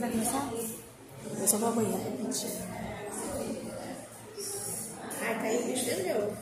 vai começar? Eu só vou ao banheiro. Ai, tá aí, o bicho entendeu.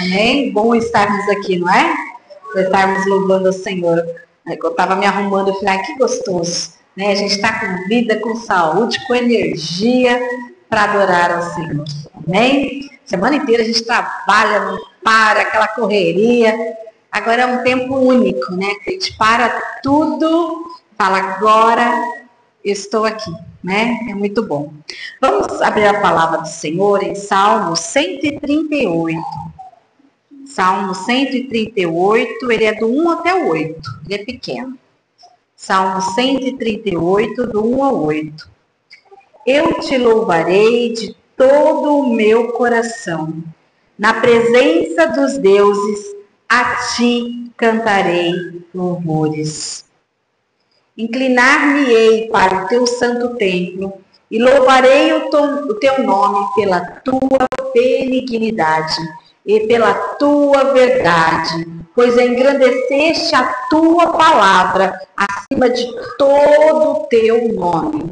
Amém? Bom estarmos aqui, não é? Estarmos louvando o Senhor. Eu estava me arrumando, eu falei, que gostoso. Né? A gente está com vida, com saúde, com energia para adorar ao Senhor. Amém? Semana inteira a gente trabalha, não para, aquela correria. Agora é um tempo único, né? Que a gente para tudo, fala, agora estou aqui. né? É muito bom. Vamos abrir a palavra do Senhor em Salmo 138. Salmo 138, ele é do 1 até o 8, ele é pequeno. Salmo 138, do 1 ao 8. Eu te louvarei de todo o meu coração. Na presença dos deuses, a ti cantarei louvores. Inclinar-me-ei para o teu santo templo e louvarei o teu nome pela tua benignidade e pela tua verdade, pois engrandeceste a tua palavra acima de todo o teu nome.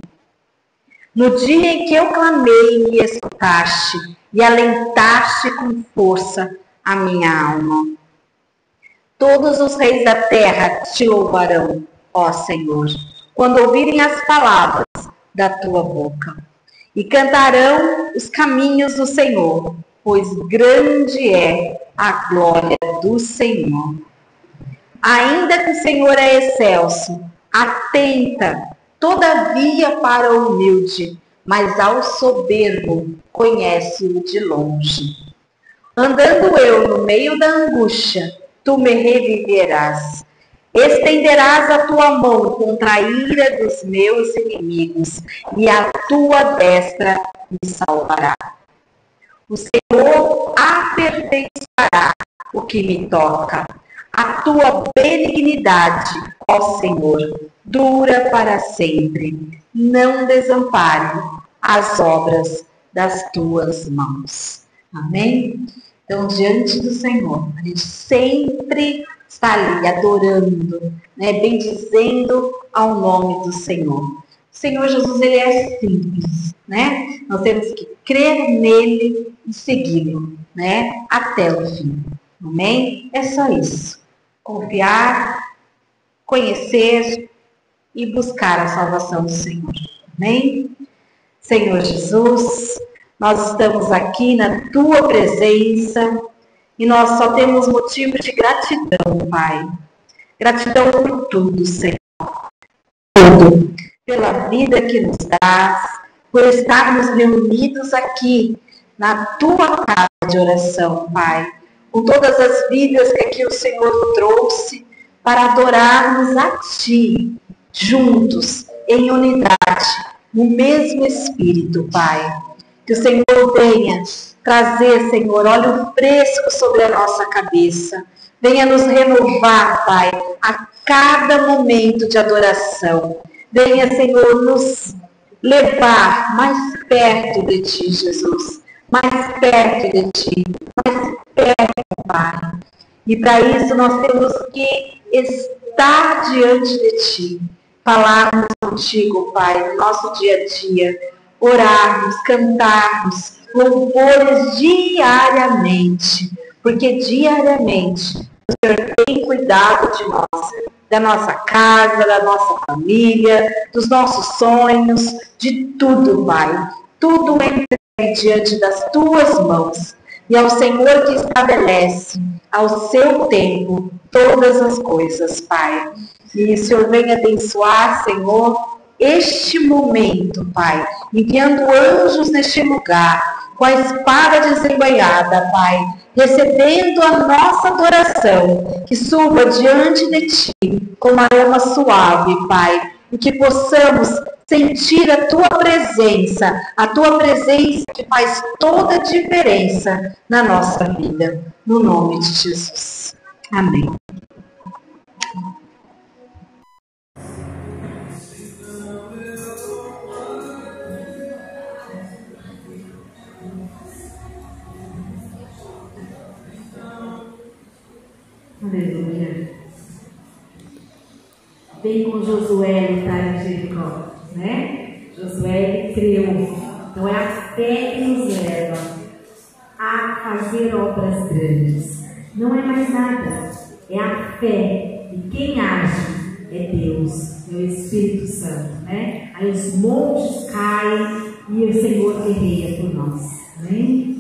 No dia em que eu clamei, me escutaste e alentaste com força a minha alma. Todos os reis da terra te louvarão, ó Senhor, quando ouvirem as palavras da tua boca. E cantarão os caminhos do Senhor, pois grande é a glória do Senhor. Ainda que o Senhor é excelso, atenta, todavia, para o humilde, mas ao soberbo conhece-o de longe. Andando eu no meio da angústia, tu me reviverás. Estenderás a tua mão contra a ira dos meus inimigos, e a tua destra me salvará. O Senhor aperfeiçoará o que me toca. A tua benignidade, ó Senhor, dura para sempre. Não desampare as obras das tuas mãos. Amém? Então, diante do Senhor, a gente sempre está ali adorando, né, bendizendo ao nome do Senhor. O Senhor Jesus, ele é simples, né? Nós temos que crer nele e segui-lo, né, até o fim. Amém? É só isso. Confiar, conhecer e buscar a salvação do Senhor. Amém? Senhor Jesus, nós estamos aqui na tua presença e nós só temos motivo de gratidão, Pai. Gratidão por tudo, Senhor. Tudo. Pela vida que nos dás, por estarmos reunidos aqui na tua casa de oração, Pai. Com todas as vidas que aqui o Senhor trouxe para adorarmos a Ti, juntos, em unidade, no mesmo Espírito, Pai. Que o Senhor venha trazer, Senhor, óleo fresco sobre a nossa cabeça. Venha nos renovar, Pai, a cada momento de adoração. Venha, Senhor, nos levar mais perto de Ti, Jesus. Mais perto de Ti. Mais perto, Pai. E para isso nós temos que estar diante de Ti. Falarmos contigo, Pai, no nosso dia a dia. Orarmos, cantarmos louvores diariamente, porque diariamente o Senhor tem cuidado de nós, da nossa casa, da nossa família, dos nossos sonhos, de tudo, Pai. Tudo é diante das tuas mãos. E é o Senhor que estabelece ao seu tempo todas as coisas, Pai. E o Senhor venha abençoar, Senhor, este momento, Pai, enviando anjos neste lugar, com a espada desembainhada, Pai, recebendo a nossa adoração, que suba diante de Ti com uma aroma suave, Pai, e que possamos sentir a Tua presença que faz toda a diferença na nossa vida, no nome de Jesus. Amém. Aleluia. Bem com Josué lutar em Jericó, né? Josué creu. Então é a fé que nos leva a fazer obras grandes. Não é mais nada. É a fé. E quem age é Deus, é o Espírito Santo, né? Aí os montes caem e o Senhor guerreia por nós. Amém?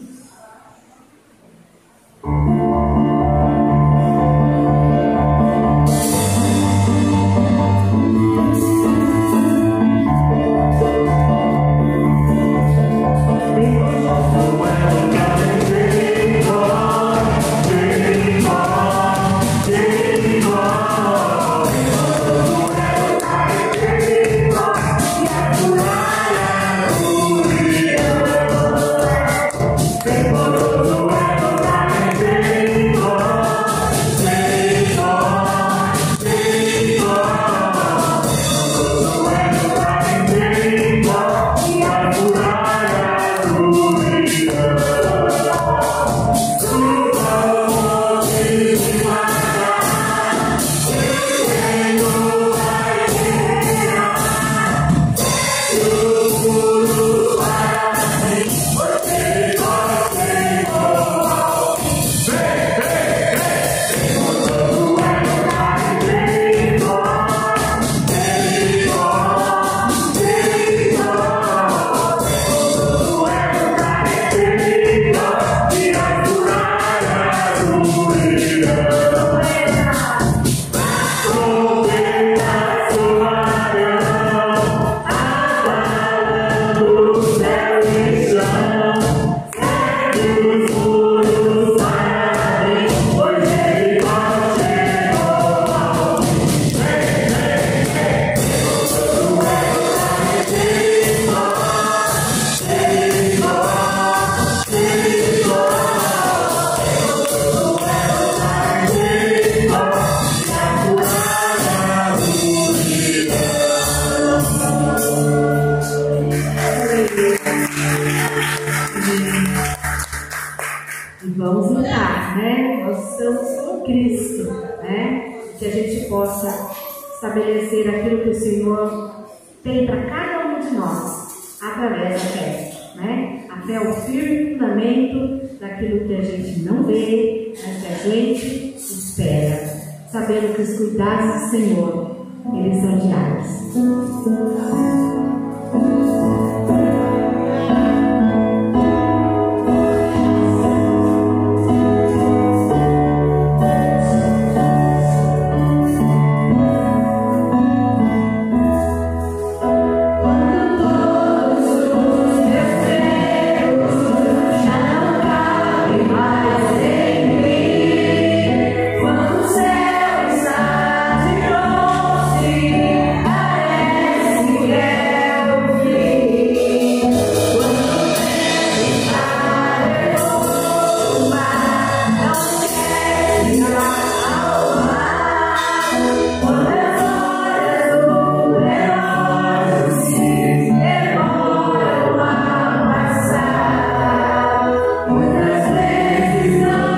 E vamos lutar, né? Nós estamos com Cristo, né? Que a gente possa estabelecer aquilo que o Senhor tem para cada um de nós, através da fé, né? A fé é o firme fundamento daquilo que a gente não vê, mas que a gente espera, sabendo que os cuidados do Senhor, eles são diários. Muitas vezes não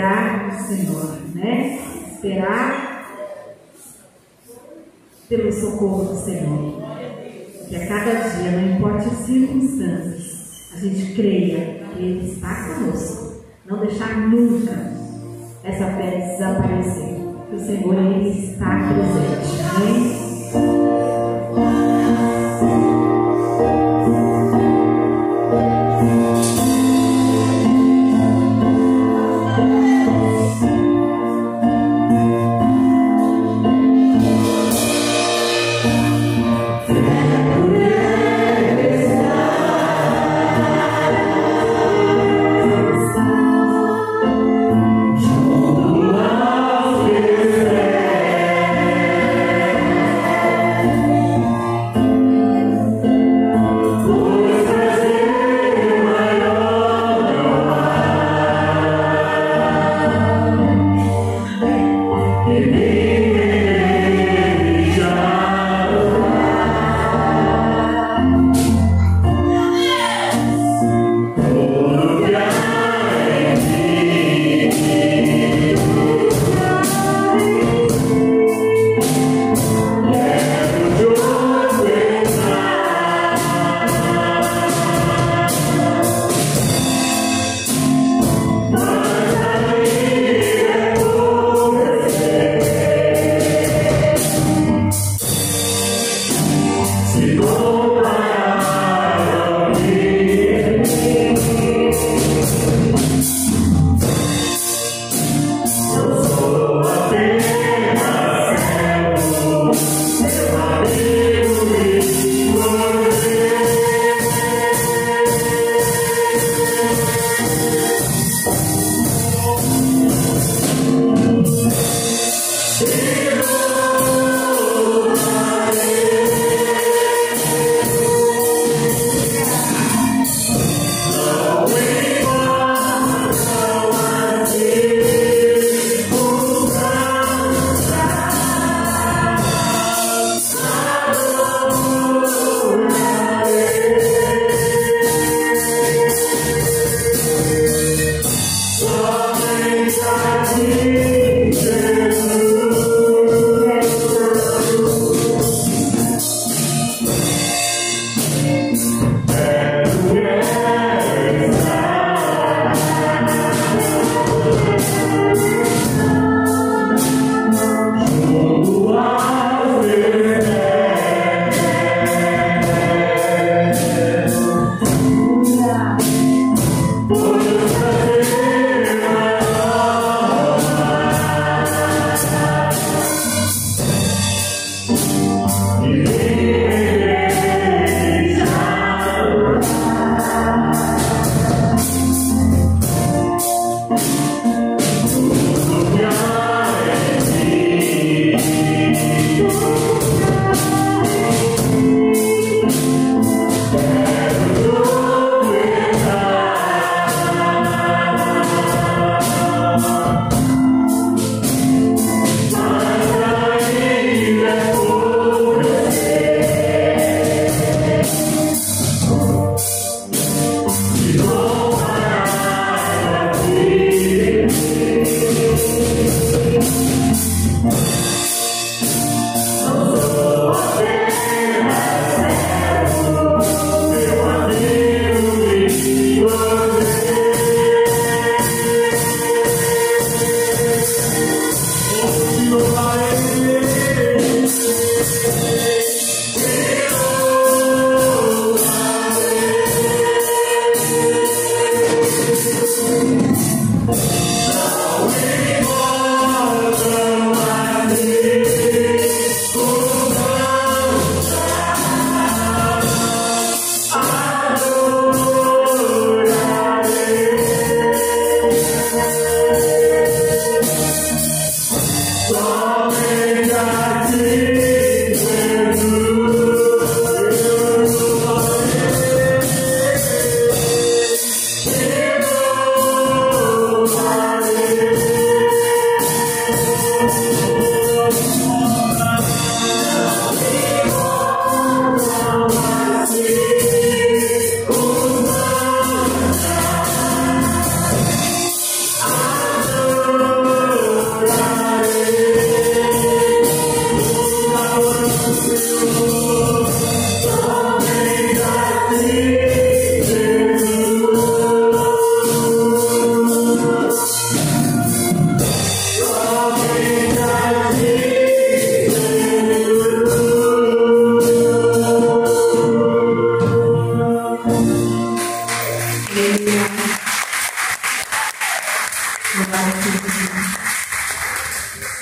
esperar no Senhor, né? Esperar pelo socorro do Senhor. Que a cada dia, não importa as circunstâncias, a gente creia que Ele está conosco. Não deixar nunca essa fé desaparecer. Que o Senhor, Ele está presente. Amém?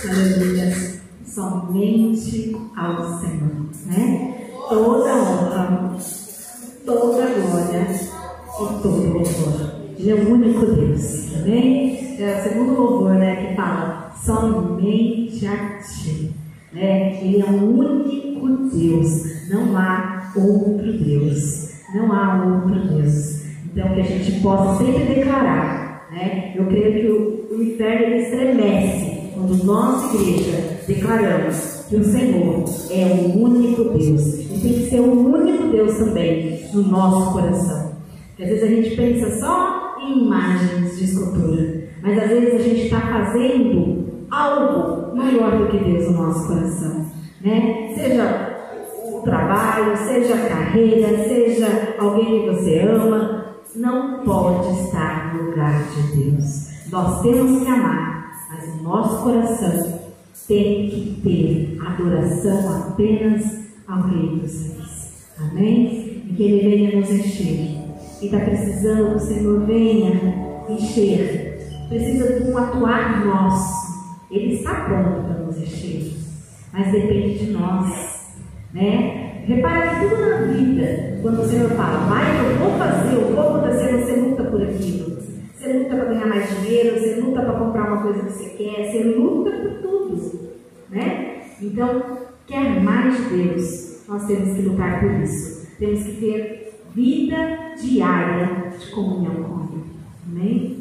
Aleluia. Somente ao Senhor, né? Toda honra, toda glória e todo louvor. Ele é o único Deus, amém? É o segundo louvor, né, que fala somente a ti, né? Ele é o único Deus, não há outro Deus, não há outro Deus. Então que a gente possa sempre declarar, né? Eu creio que o inferno ele estremece quando nós, igreja, declaramos que o Senhor é o único Deus. E tem que ser o único Deus também no nosso coração. Porque às vezes a gente pensa só em imagens de escultura, mas às vezes a gente está fazendo algo maior do que Deus no nosso coração, né? Seja o trabalho, seja a carreira, seja alguém que você ama, não pode estar no lugar de Deus. Nós temos que amar, mas o nosso coração tem que ter adoração apenas ao Rei dos Reis. Amém? E que Ele venha nos encher. Quem está precisando, o Senhor venha encher. Precisa de um atuar nosso. Ele está pronto para nos encher, mas depende de nós, né? Repara que tudo na vida, quando o Senhor fala, vai, eu vou fazer, eu vou acontecer, você luta por aquilo. Você luta para ganhar mais dinheiro, você luta para comprar uma coisa que você quer, você luta por tudo, né? Então, quer mais de Deus, nós temos que lutar por isso. Temos que ter vida diária de comunhão com Ele. Amém?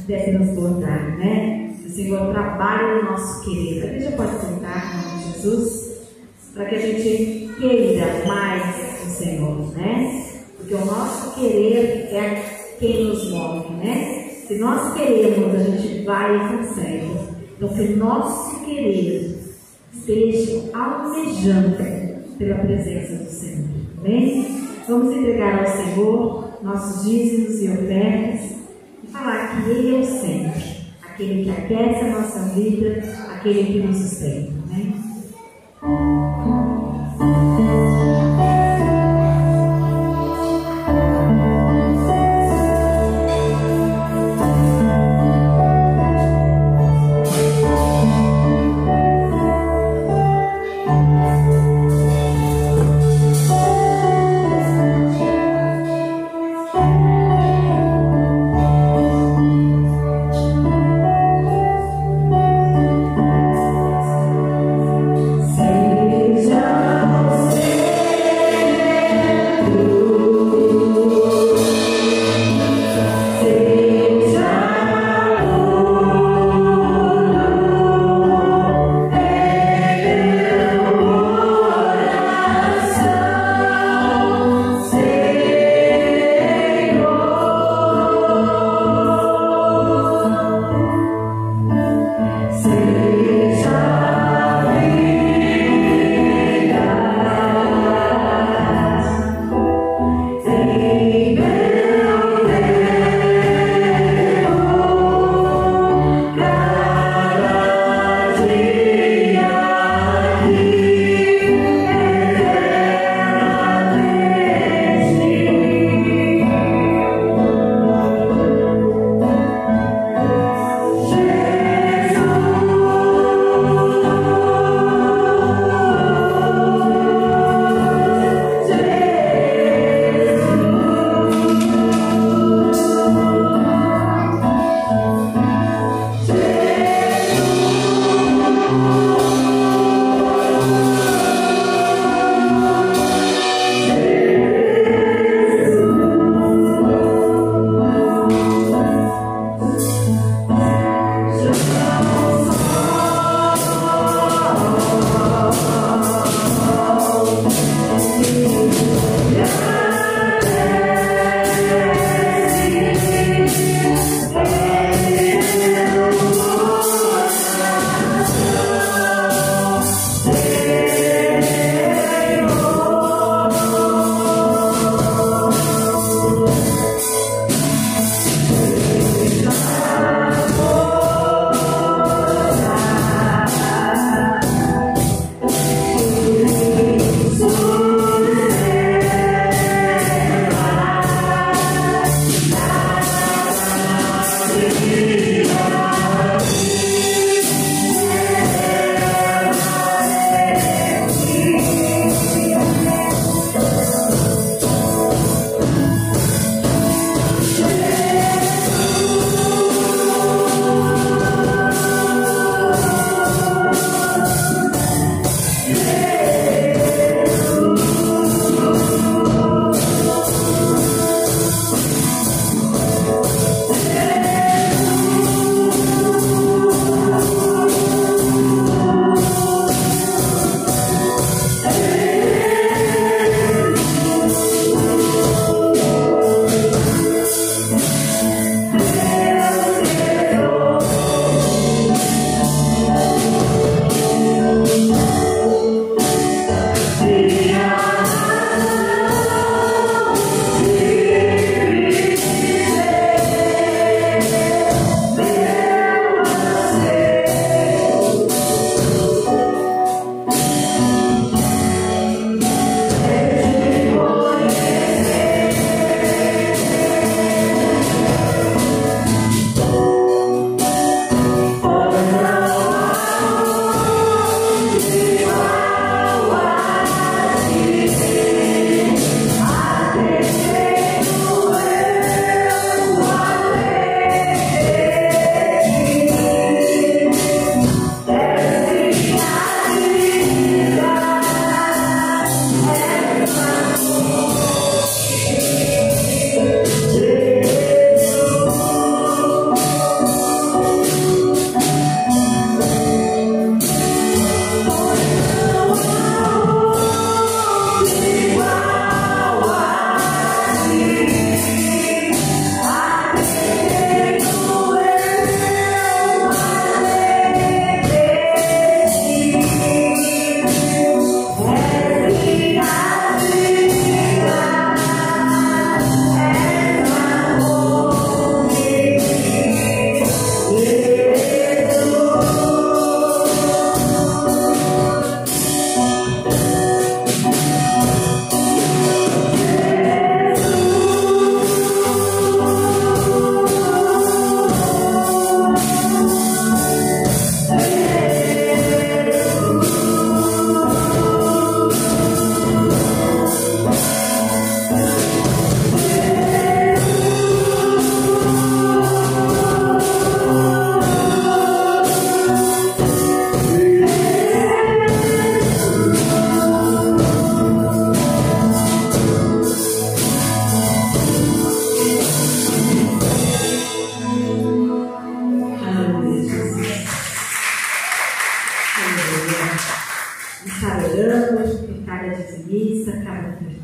Até transbordar, né? O Senhor trabalha no nosso querer. A igreja pode sentar em nome de Jesus, para que a gente queira mais o Senhor, né? Porque o nosso querer é quem nos move, né? Se nós queremos, a gente vai e consegue. Então, que o nosso querer esteja almejando pela presença do Senhor, amém? Vamos entregar ao Senhor nossos dízimos e ofertas e falar que Ele é o sempre, aquele que aquece a nossa vida, aquele que nos sustenta, né? Senhor.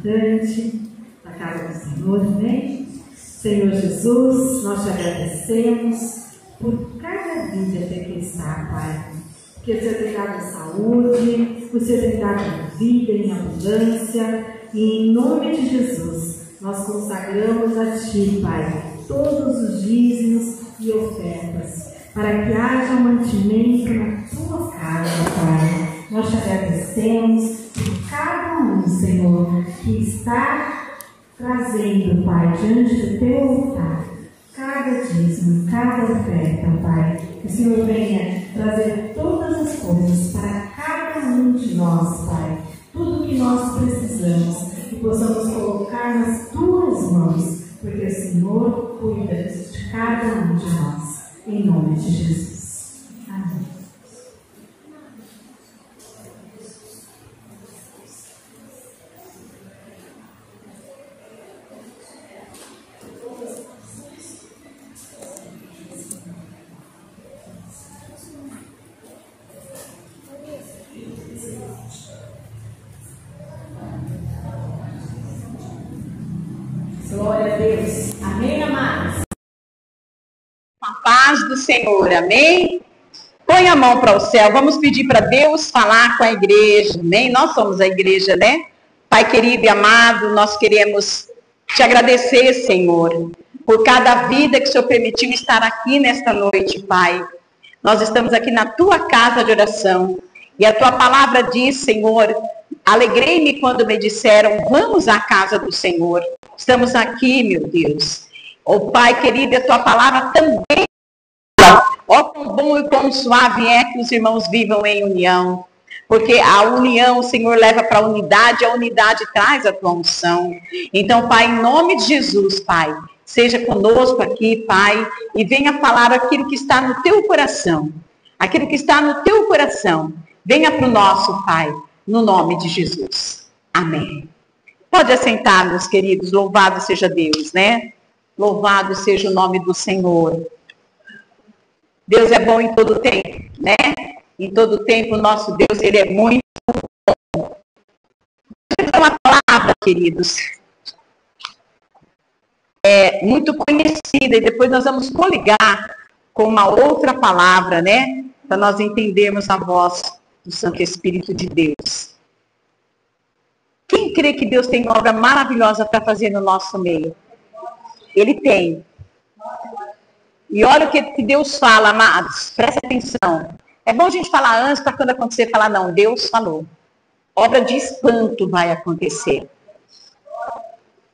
visitante da casa do Senhor, amém? Senhor Jesus, nós te agradecemos por cada vida que aqui está, Pai. Que o Senhor tem dado saúde, o Senhor tem dado vida em abundância, e em nome de Jesus, nós consagramos a Ti, Pai, todos os dízimos e ofertas, para que haja mantimento na Tua casa, Pai. Nós te agradecemos por cada um, Senhor, que está trazendo, Pai, diante do Teu altar, cada dízimo, cada oferta, Pai. Que o Senhor venha trazer todas as coisas para cada um de nós, Pai. Tudo que nós precisamos, que possamos colocar nas Tuas mãos, porque o Senhor cuida de cada um de nós. Em nome de Jesus. Amém. Glória a Deus. Amém, amados? A paz do Senhor, amém? Põe a mão para o céu, vamos pedir para Deus falar com a igreja, amém? Nós somos a igreja, né? Pai querido e amado, nós queremos te agradecer, Senhor, por cada vida que o Senhor permitiu estar aqui nesta noite, Pai. Nós estamos aqui na Tua casa de oração, e a Tua palavra diz, Senhor, alegrei-me quando me disseram, vamos à casa do Senhor. Estamos aqui, meu Deus. Ó Pai querido, a Tua palavra também. Ó, quão bom e quão suave é que os irmãos vivam em união. Porque a união, o Senhor leva para a unidade traz a Tua unção. Então, Pai, em nome de Jesus, Pai, seja conosco aqui, Pai, e venha falar aquilo que está no Teu coração. Aquilo que está no Teu coração. Venha para o nosso, Pai, no nome de Jesus. Amém. Pode assentar, meus queridos, louvado seja Deus, né? Louvado seja o nome do Senhor. Deus é bom em todo tempo, né? Em todo tempo, o nosso Deus, Ele é muito bom. Deixa eu uma palavra, queridos, muito conhecida, e depois nós vamos coligar com uma outra palavra, né? Para nós entendermos a voz do Santo Espírito de Deus. Quem crê que Deus tem obra maravilhosa para fazer no nosso meio? Ele tem. E olha o que Deus fala, amados. Presta atenção. É bom a gente falar antes, para quando acontecer, falar, não, Deus falou. Obra de espanto vai acontecer.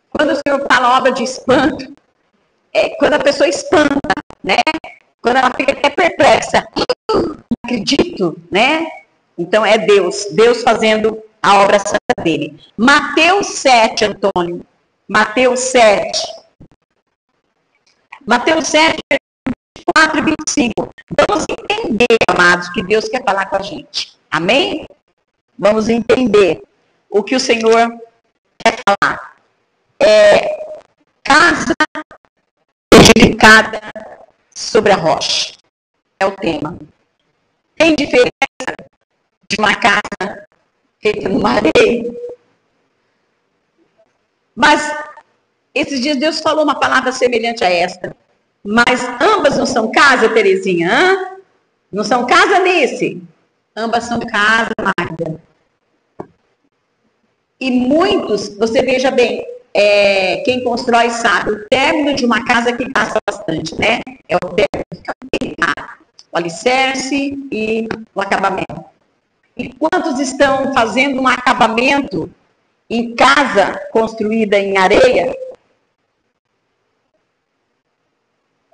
Quando o Senhor fala obra de espanto, é quando a pessoa espanta, né? Quando ela fica até perplexa. Não acredito, né? Então é Deus fazendo a obra santa dele. Mateus 7, Antônio. Mateus 7. Mateus 7, 24 e 25. Vamos entender, amados, que Deus quer falar com a gente. Amém? Vamos entender o que o Senhor quer falar. Casa edificada sobre a rocha. É o tema. Tem diferença de uma casa feita numa areia? Mas esses dias Deus falou uma palavra semelhante a esta. Mas ambas não são casa, Terezinha? Hã? Não são casa nesse? Ambas são casa, Magda. E muitos, você veja bem, quem constrói sabe, o término de uma casa que gasta bastante, né? É o término que fica bem caro. O alicerce e o acabamento. E quantos estão fazendo um acabamento em casa construída em areia?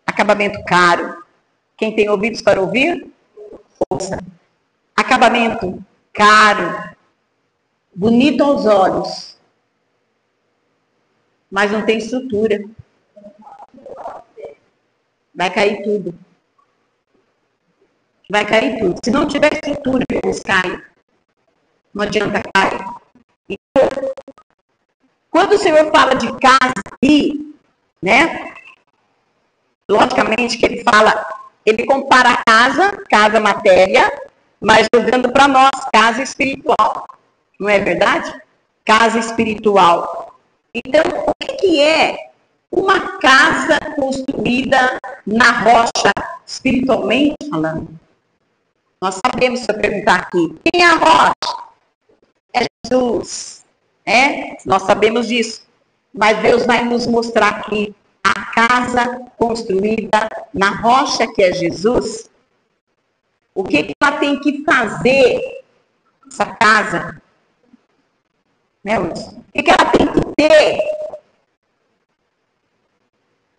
Acabamento caro. Quem tem ouvidos para ouvir? Ouça. Acabamento caro. Bonito aos olhos. Mas não tem estrutura. Vai cair tudo. Vai cair tudo. Se não tiver estrutura, eles caem. Não adianta cair. E quando o Senhor fala de casa aqui, né? Logicamente que ele fala, ele compara a casa matéria, mas jogando para nós, casa espiritual. Não é verdade? casa espiritual. Então, o que é uma casa construída na rocha, espiritualmente falando? Nós sabemos, se eu perguntar aqui, quem é a rocha? É Jesus. Nós sabemos disso. Mas Deus vai nos mostrar aqui a casa construída na rocha, que é Jesus. O que ela tem que fazer, essa casa? Né, Wilson? O que ela tem que ter?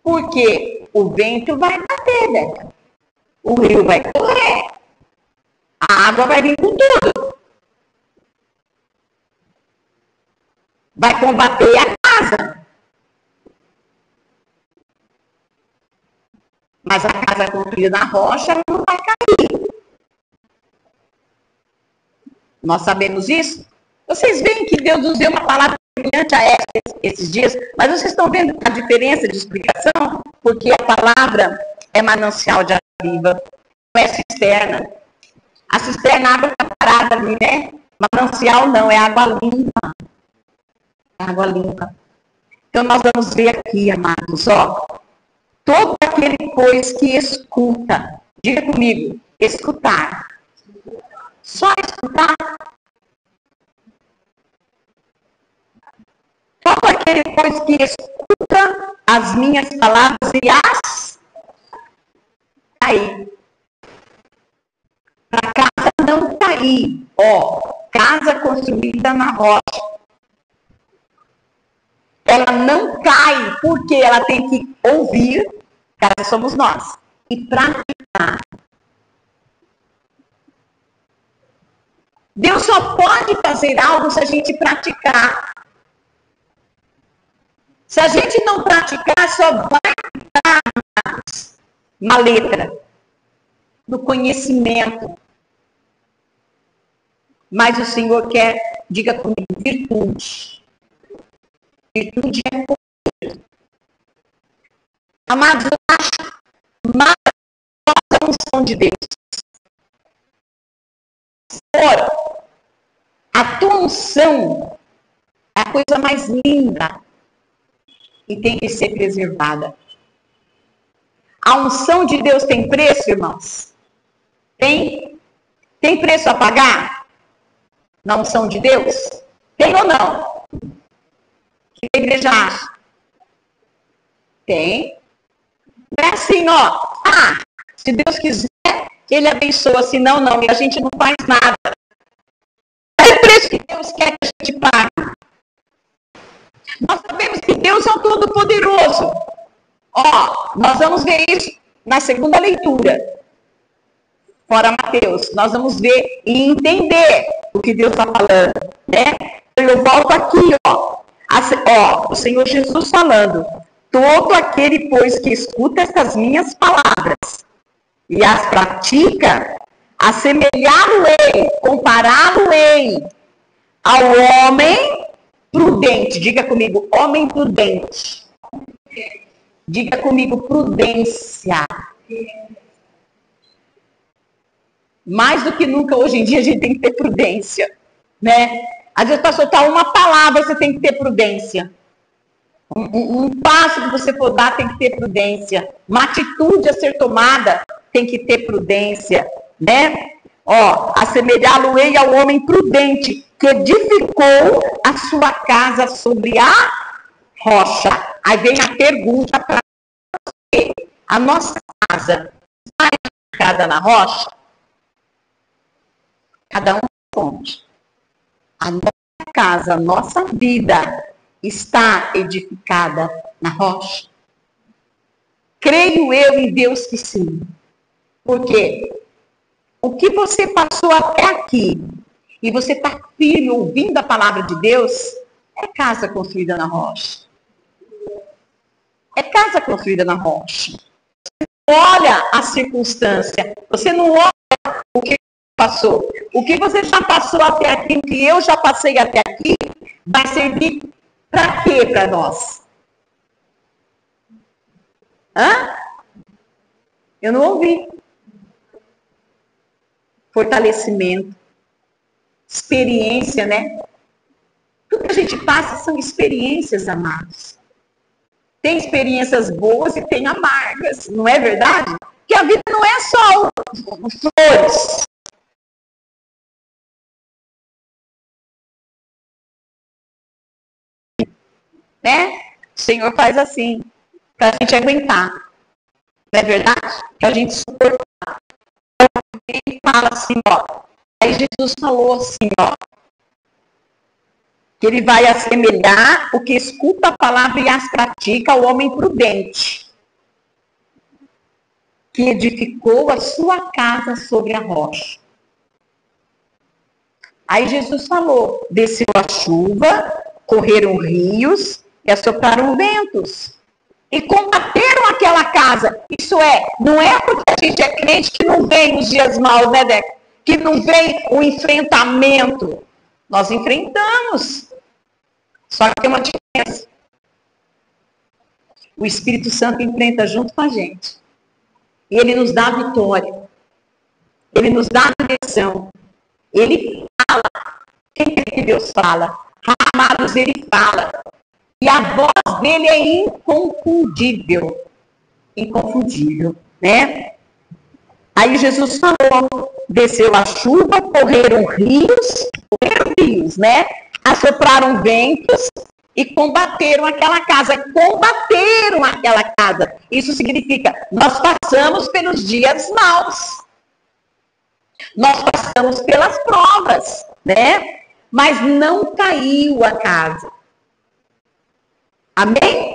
Porque o vento vai bater, né? O rio vai correr. A água vai vir com tudo. Vai combater a casa. Mas a casa construída na rocha não vai cair. Nós sabemos isso. Vocês veem que Deus nos deu uma palavra brilhante a esses dias, mas vocês estão vendo a diferença de explicação? Porque a palavra é manancial de água viva, não é cisterna. A cisterna, a água está parada ali, né? Manancial não, é água limpa. É água limpa. Então nós vamos ver aqui, amados, ó. Todo aquele, pois, que escuta. Diga comigo, escutar. Só escutar. Todo aquele, pois, que escuta as minhas palavras e as cair. Para a casa não cair. Ó, casa construída na rocha. Ela não cai porque ela tem que ouvir, casa somos nós, e praticar. Deus só pode fazer algo se a gente praticar. Se a gente não praticar, só vai ficar na letra, no conhecimento. Mas o Senhor quer, diga comigo, virtude. Virtude é poder. Amados, eu acho maravilhosa a unção de Deus. Senhor, a tua unção é a coisa mais linda e tem que ser preservada. A unção de Deus tem preço, irmãos? Tem? Tem preço a pagar? Na unção de Deus? Tem ou não? O que a igreja acha? Tem. Não é assim, ó. Ah, se Deus quiser, Ele abençoa. Se não, não. E a gente não faz nada. É o preço que Deus quer que a gente pague. Nós sabemos que Deus é o Todo-Poderoso. Ó, nós vamos ver isso na segunda leitura. Fora Mateus. Nós vamos ver e entender o que Deus está falando, né? Eu volto aqui, ó. O Senhor Jesus falando. Todo aquele, pois, que escuta estas minhas palavras e as pratica, assemelhá-lo-ei, compará-lo-ei ao homem prudente. Diga comigo, homem prudente. Diga comigo, prudência. Mais do que nunca, hoje em dia, a gente tem que ter prudência, né? Às vezes, para soltar uma palavra, você tem que ter prudência. Um passo que você for dar, tem que ter prudência. Uma atitude a ser tomada, tem que ter prudência, né? Ó, assemelhá-lo-ei ao homem prudente, que edificou a sua casa sobre a rocha. Aí vem a pergunta para você. A nossa casa está edificada na rocha? Cada um responde. A nossa casa, a nossa vida está edificada na rocha? Creio eu em Deus que sim. Porque o que você passou até aqui e você está firme ouvindo a palavra de Deus é casa construída na rocha. É casa construída na rocha. Você não olha a circunstância, você não olha o que passou. O que você já passou até aqui, o que eu já passei até aqui, vai servir para quê para nós? Hã? Eu não ouvi. Fortalecimento. Experiência, né? Tudo que a gente passa são experiências, amados. Tem experiências boas e tem amargas, não é verdade? Porque a vida não é só flores. Né? O Senhor faz assim, para a gente aguentar. Não é verdade? Para a gente suportar. Ele fala assim, ó. Aí Jesus falou assim, ó. Que ele vai assemelhar o que escuta a palavra e as pratica ao homem prudente, que edificou a sua casa sobre a rocha. Aí Jesus falou, desceu a chuva, correram rios e assopraram ventos. E combateram aquela casa. Isso é, não é porque a gente é crente que não vem os dias maus, né, Deca? Que não vem o enfrentamento. Nós enfrentamos. Só que tem uma diferença. O Espírito Santo enfrenta junto com a gente. E ele nos dá a vitória. Ele nos dá a direção. Ele fala. Quem é que Deus fala? Amados, ele fala. E a voz dele é inconfundível. Inconfundível, né? Aí Jesus falou, desceu a chuva, correram rios, né? Assopraram ventos e combateram aquela casa. Combateram aquela casa. Isso significa, nós passamos pelos dias maus. Nós passamos pelas provas, né? Mas não caiu a casa. Amém?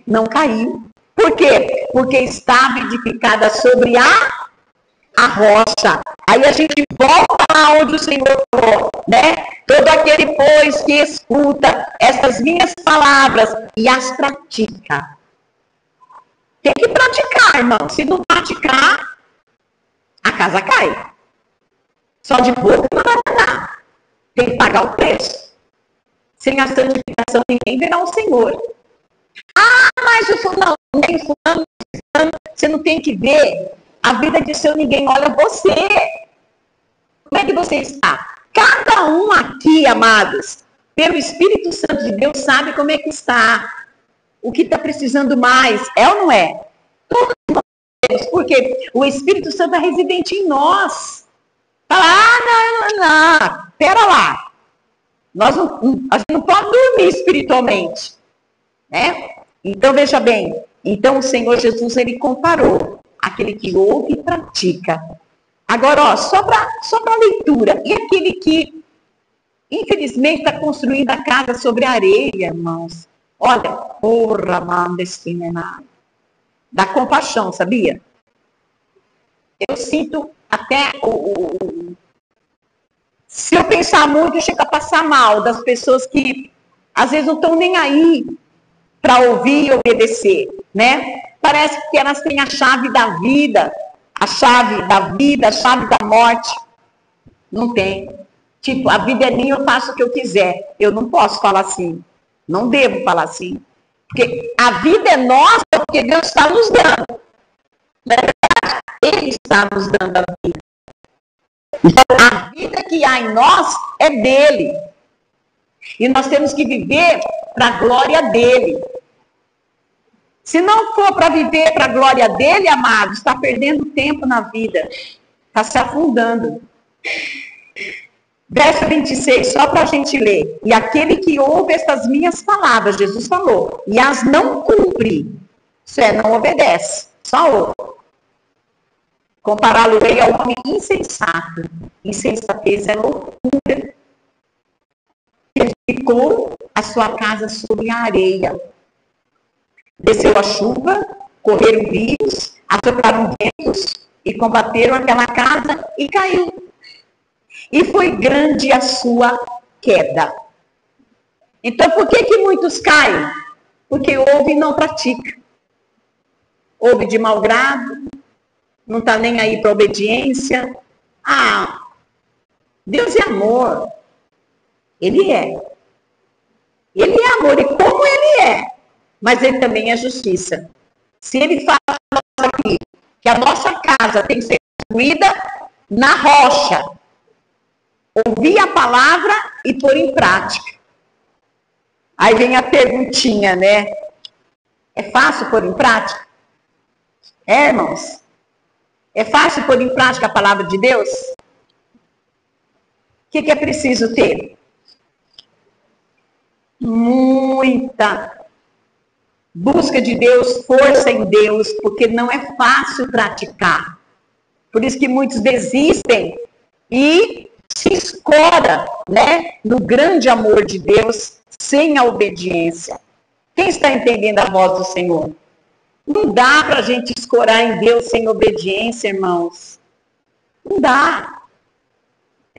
Não caiu. Por quê? Porque estava edificada sobre a rocha. Aí a gente volta lá onde o Senhor falou, né? Todo aquele, pois, que escuta essas minhas palavras e as pratica. Tem que praticar, irmão. Se não praticar, a casa cai. Só de boca não vai dar. Tem que pagar o preço. Sem a santificação, ninguém verá o Senhor. Ah, mas o fulano, nem fulano, você não tem que ver a vida de seu ninguém. Olha você. Como é que você está? Cada um aqui, amados, pelo Espírito Santo de Deus, sabe como é que está. O que está precisando mais. É ou não é? Todos nós, porque o Espírito Santo é residente em nós. Fala, não. Pera lá. A gente não pode dormir espiritualmente. Né? Então, veja bem. Então, o Senhor Jesus, ele comparou aquele que ouve e pratica. Agora, ó, só para leitura. E aquele que, infelizmente, está construindo a casa sobre a areia, irmãos. Olha, porra, mano, dá compaixão, sabia? Eu sinto até se eu pensar muito, eu chego a passar mal das pessoas que às vezes não estão nem aí para ouvir e obedecer, né? Parece que elas têm a chave da vida, a chave da morte. Não tem. Tipo, a vida é minha, eu faço o que eu quiser. Eu não posso falar assim. Não devo falar assim. Porque a vida é nossa porque Deus está nos dando. Na verdade, Ele está nos dando a vida. Então, a vida que há em nós é dele. E nós temos que viver para a glória dele. Se não for para viver para a glória dele, amados, está perdendo tempo na vida. Está se afundando. Verso 26, só para a gente ler. E aquele que ouve estas minhas palavras, Jesus falou, e as não cumpre, isso é, não obedece, só ouve. Compará-lo-ei ao homem insensato. Insensatez é loucura. Ele ficou a sua casa sobre a areia. Desceu a chuva, correram rios, assopraram ventos e combateram aquela casa e caiu. E foi grande a sua queda. Então, por que muitos caem? Porque ouve e não pratica. Ouve de mau grado, não está nem aí para obediência. Ah, Deus é amor. Ele é. Ele é amor, e como ele é. Mas ele também é justiça. Se ele fala aqui que a nossa casa tem que ser construída na rocha, ouvir a palavra e pôr em prática. Aí vem a perguntinha, né? É fácil pôr em prática? É, irmãos? É fácil pôr em prática a palavra de Deus? O que é preciso ter? Muita busca de Deus, força em Deus, porque não é fácil praticar. Por isso que muitos desistem e se escora, né, no grande amor de Deus, sem a obediência. Quem está entendendo a voz do Senhor? Não dá para a gente escorar em Deus sem obediência, irmãos. Não dá.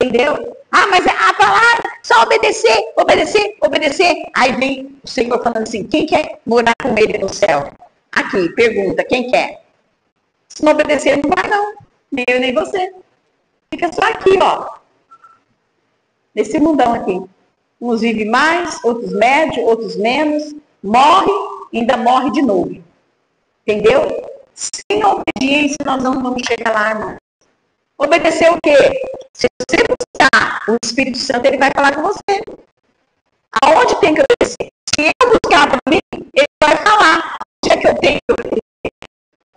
Entendeu? Ah, mas a palavra, só obedecer, obedecer, obedecer. Aí vem o Senhor falando assim, quem quer morar com ele no céu? Aqui, pergunta, quem quer? Se não obedecer, não vai não. Nem eu, nem você. Fica só aqui, ó. Nesse mundão aqui. Uns vivem mais, outros médio, outros menos. Morre, ainda morre de novo. Entendeu? Sem obediência, nós não vamos chegar lá, irmão. Obedecer o quê? Se você buscar o Espírito Santo, ele vai falar com você. Aonde tem que obedecer? Se eu buscar para mim, ele vai falar. Onde é que eu tenho que obedecer?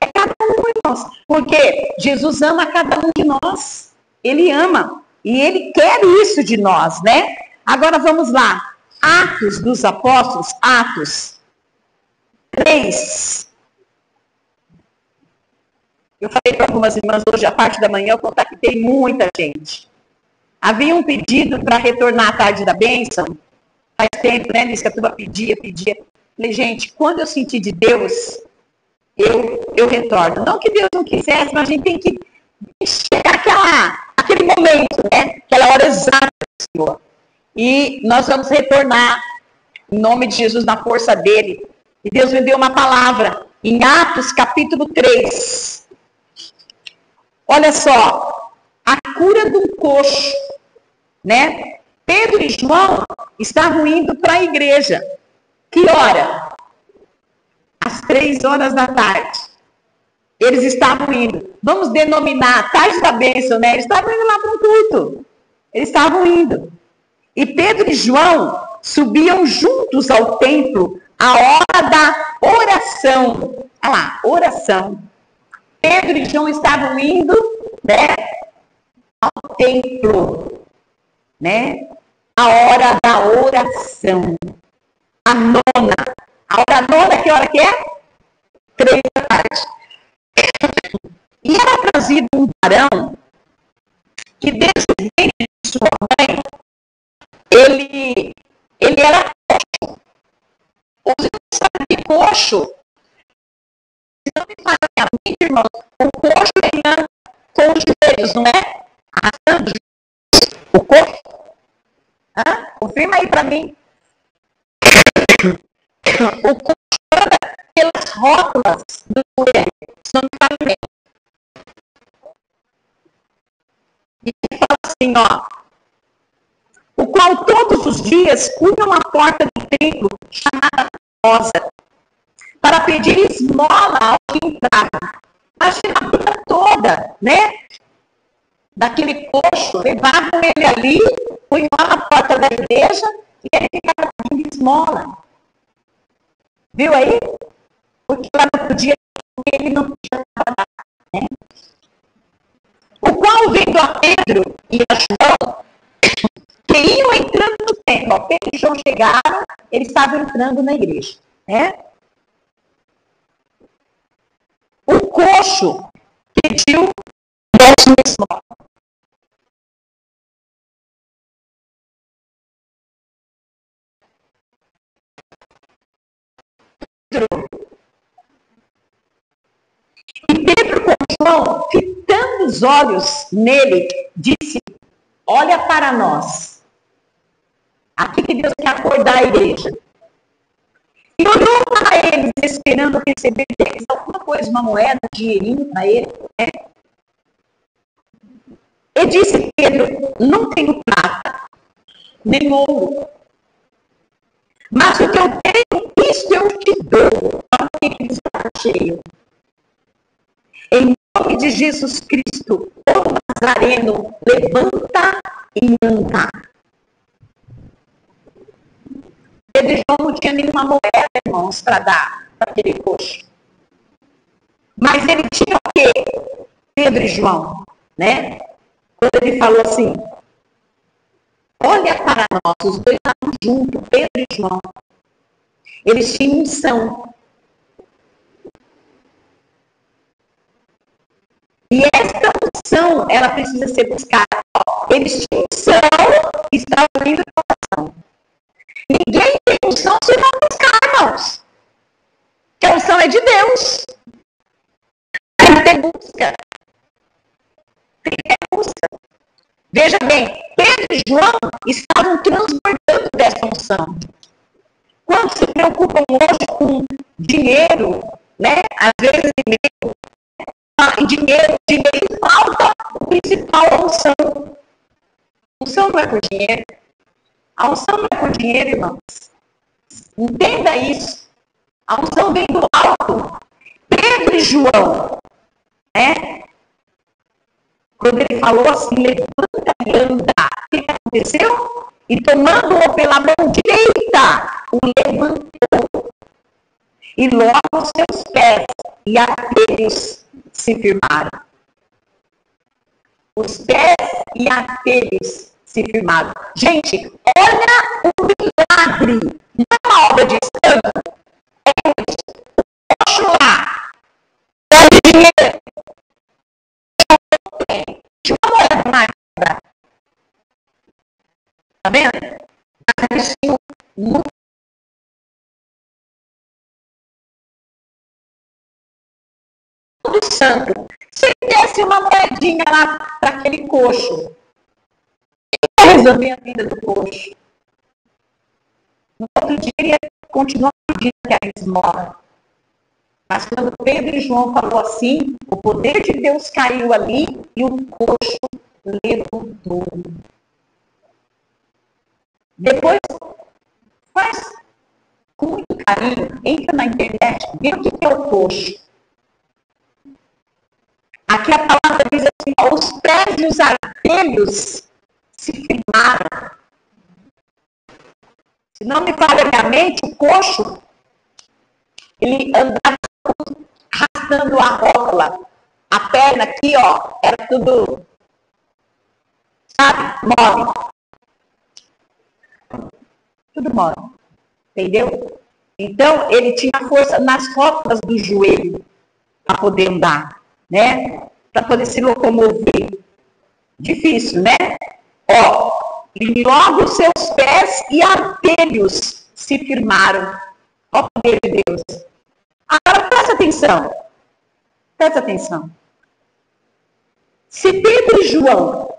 É cada um de nós. Porque Jesus ama cada um de nós. Ele ama. E ele quer isso de nós, né? Agora vamos lá. Atos dos Apóstolos, Atos 3. Eu falei para algumas irmãs hoje, a parte da manhã, eu contactei muita gente. Havia um pedido para retornar à tarde da bênção. Faz tempo, né, Liz, que a turma pedia. Falei, gente, quando eu sentir de Deus, eu retorno. Não que Deus não quisesse, mas a gente tem que chegar aquele momento, né? Aquela hora exata do Senhor. E nós vamos retornar, em nome de Jesus, na força dele. E Deus me deu uma palavra, em Atos capítulo 3. Olha só, a cura do coxo, né? Pedro e João estavam indo para a igreja. Que hora? Às 3 horas da tarde. Eles estavam indo. Vamos denominar tarde da bênção, né? Eles estavam indo lá para um culto. Eles estavam indo. E Pedro e João subiam juntos ao templo a hora da oração. Olha lá, oração. Pedro e João estavam indo, né, ao templo, né, a hora da oração, a nona. A hora nona, que hora que é? 3 da tarde. E era trazido um varão que desde o ventre de sua mãe, ele era coxo. Os irmãos de coxo, não me falem a mim, irmão, o coxo ele anda com os joelhos, não é? Arrastando o coxo. Confirma aí para mim. O coxo anda pelas rótulas do joelho, não me fala bem. E ele fala assim, ó. O qual todos os dias punham a porta do templo, chamada Rosa, para pedir esmola ao que entrava. Imagina a vida toda, né? Daquele coxo, levavam ele ali, punham na porta da igreja e ele ficava pedindo esmola. Viu aí? Porque lá no dia ele não podia trabalhar, né? O qual vendo a Pedro e a João, que iam entrando no templo. Ó, Pedro e João chegaram, eles estavam entrando na igreja, né? O coxo pediu esmola. E Pedro com João, fitando os olhos nele, disse, olha para nós. Aqui que Deus quer acordar a igreja. E olhou para eles, esperando receber deles alguma coisa, uma moeda, um dinheirinho para ele. Né? E disse Pedro, não tenho prata, nem ouro. Mas o que eu tenho, isso eu te dou. Olha o que eles estão cheios. Em nome de Jesus Cristo, o Nazareno, levanta e anda. Pedro e João não tinham nenhuma moeda, irmãos, para dar para aquele coxo. Mas ele tinha o quê? Pedro e João, né? Quando ele falou assim, olha para nós, os dois estavam juntos, Pedro e João. Eles tinham unção. E essa unção, ela precisa ser buscada. Eles tinham unção e estavam indo para a oração. Ninguém tem unção se não buscar, irmãos. Porque a unção é de Deus. Tem que ter busca. Tem que ter busca. Veja bem, Pedro e João estavam transbordando dessa unção. Quando se preocupam hoje com dinheiro, né? Às vezes em dinheiro falta o principal, a unção. A unção não é por dinheiro. A unção não é por dinheiro, irmãos. Entenda isso. A unção vem do alto. Pedro e João, né? Quando ele falou assim, levanta e anda, o que aconteceu? E tomando-o pela mão direita, o levantou. E logo os seus pés e aqueles se firmaram. Os pés e aqueles se firmaram. Gente, olha o milagre. Não é uma obra de santo. É isso. Poxa lá. Olha o dinheiro. Tinha uma moeda mais. Tá vendo? Mas eles tinham muito santo. Se ele desse uma moedinha lá para aquele coxo, ele ia resolver a vida do coxo. No outro dia ele ia continuar pedindo que a esmola. Mas quando Pedro e João falou assim, o poder de Deus caiu ali e o coxo levantou. Depois, faz com muito carinho, entra na internet, vê o que é o coxo. Aqui a palavra diz assim, ó, os pés e os artelhos se firmaram. Se não me falha a minha mente, o coxo, ele andava arrastando a rola. A perna aqui, ó, era tudo, sabe, mole. Tudo mole. Entendeu? Então, ele tinha força nas rótulas do joelho para poder andar, né? Para poder se locomover. Difícil, né? Ó, e logo os seus pés e artelhos se firmaram. Ó o poder de Deus. Agora, presta atenção. Presta atenção. Se Pedro e João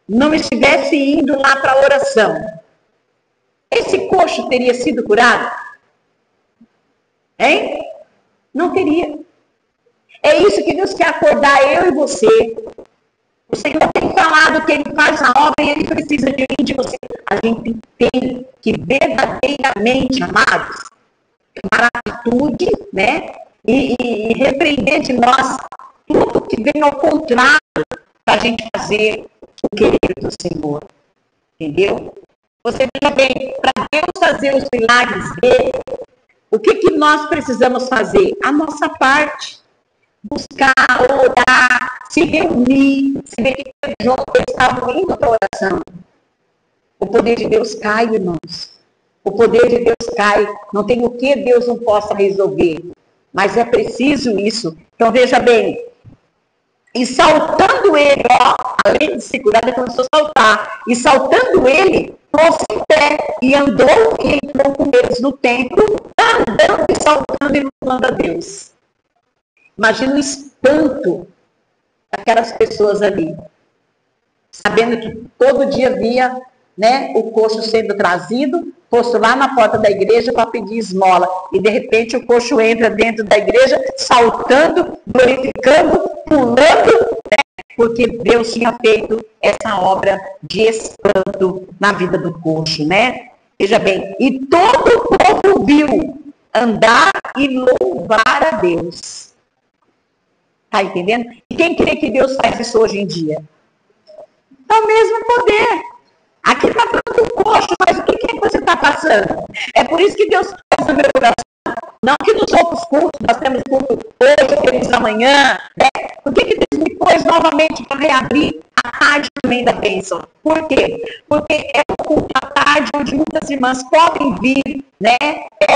não estivessem indo lá para a oração, esse coxo teria sido curado? Hein? Não teria. É isso que Deus quer acordar eu e você. O Senhor tem falado que Ele faz a obra e Ele precisa de mim, de você. A gente tem que verdadeiramente, amados, tomar atitude, né? E repreender de nós tudo que vem ao contrário para a gente fazer o querer do Senhor. Entendeu? Você veja bem, para Deus fazer os milagres dele, o que nós precisamos fazer? A nossa parte. Buscar, orar, se reunir, se ver que João estavam indo para a oração. O poder de Deus cai, irmãos. O poder de Deus cai. Não tem o que Deus não possa resolver. Mas é preciso isso. Então veja bem. E saltando ele, ó, além de segurar, ele começou a saltar. E saltando ele, pôs-se em pé e andou e entrou com eles no templo, andando e saltando e louvando a Deus. Imagina o espanto daquelas pessoas ali, sabendo que todo dia via, né, o coxo sendo trazido, posto lá na porta da igreja para pedir esmola. E de repente o coxo entra dentro da igreja, saltando, glorificando, pulando, né, porque Deus tinha feito essa obra de espanto na vida do coxo, né? Veja bem, e todo o povo viu andar e louvar a Deus. Está entendendo? E quem crê que Deus faz isso hoje em dia? É o mesmo poder. Aqui está falando o coxo, mas o que é que você está passando? É por isso que Deus faz no meu coração. Não que nos outros cultos, nós temos culto hoje, temos amanhã, né? Por que Deus me pôs novamente para reabrir a tarde também da bênção? Por quê? Porque é um culto à tarde onde muitas irmãs podem vir, né?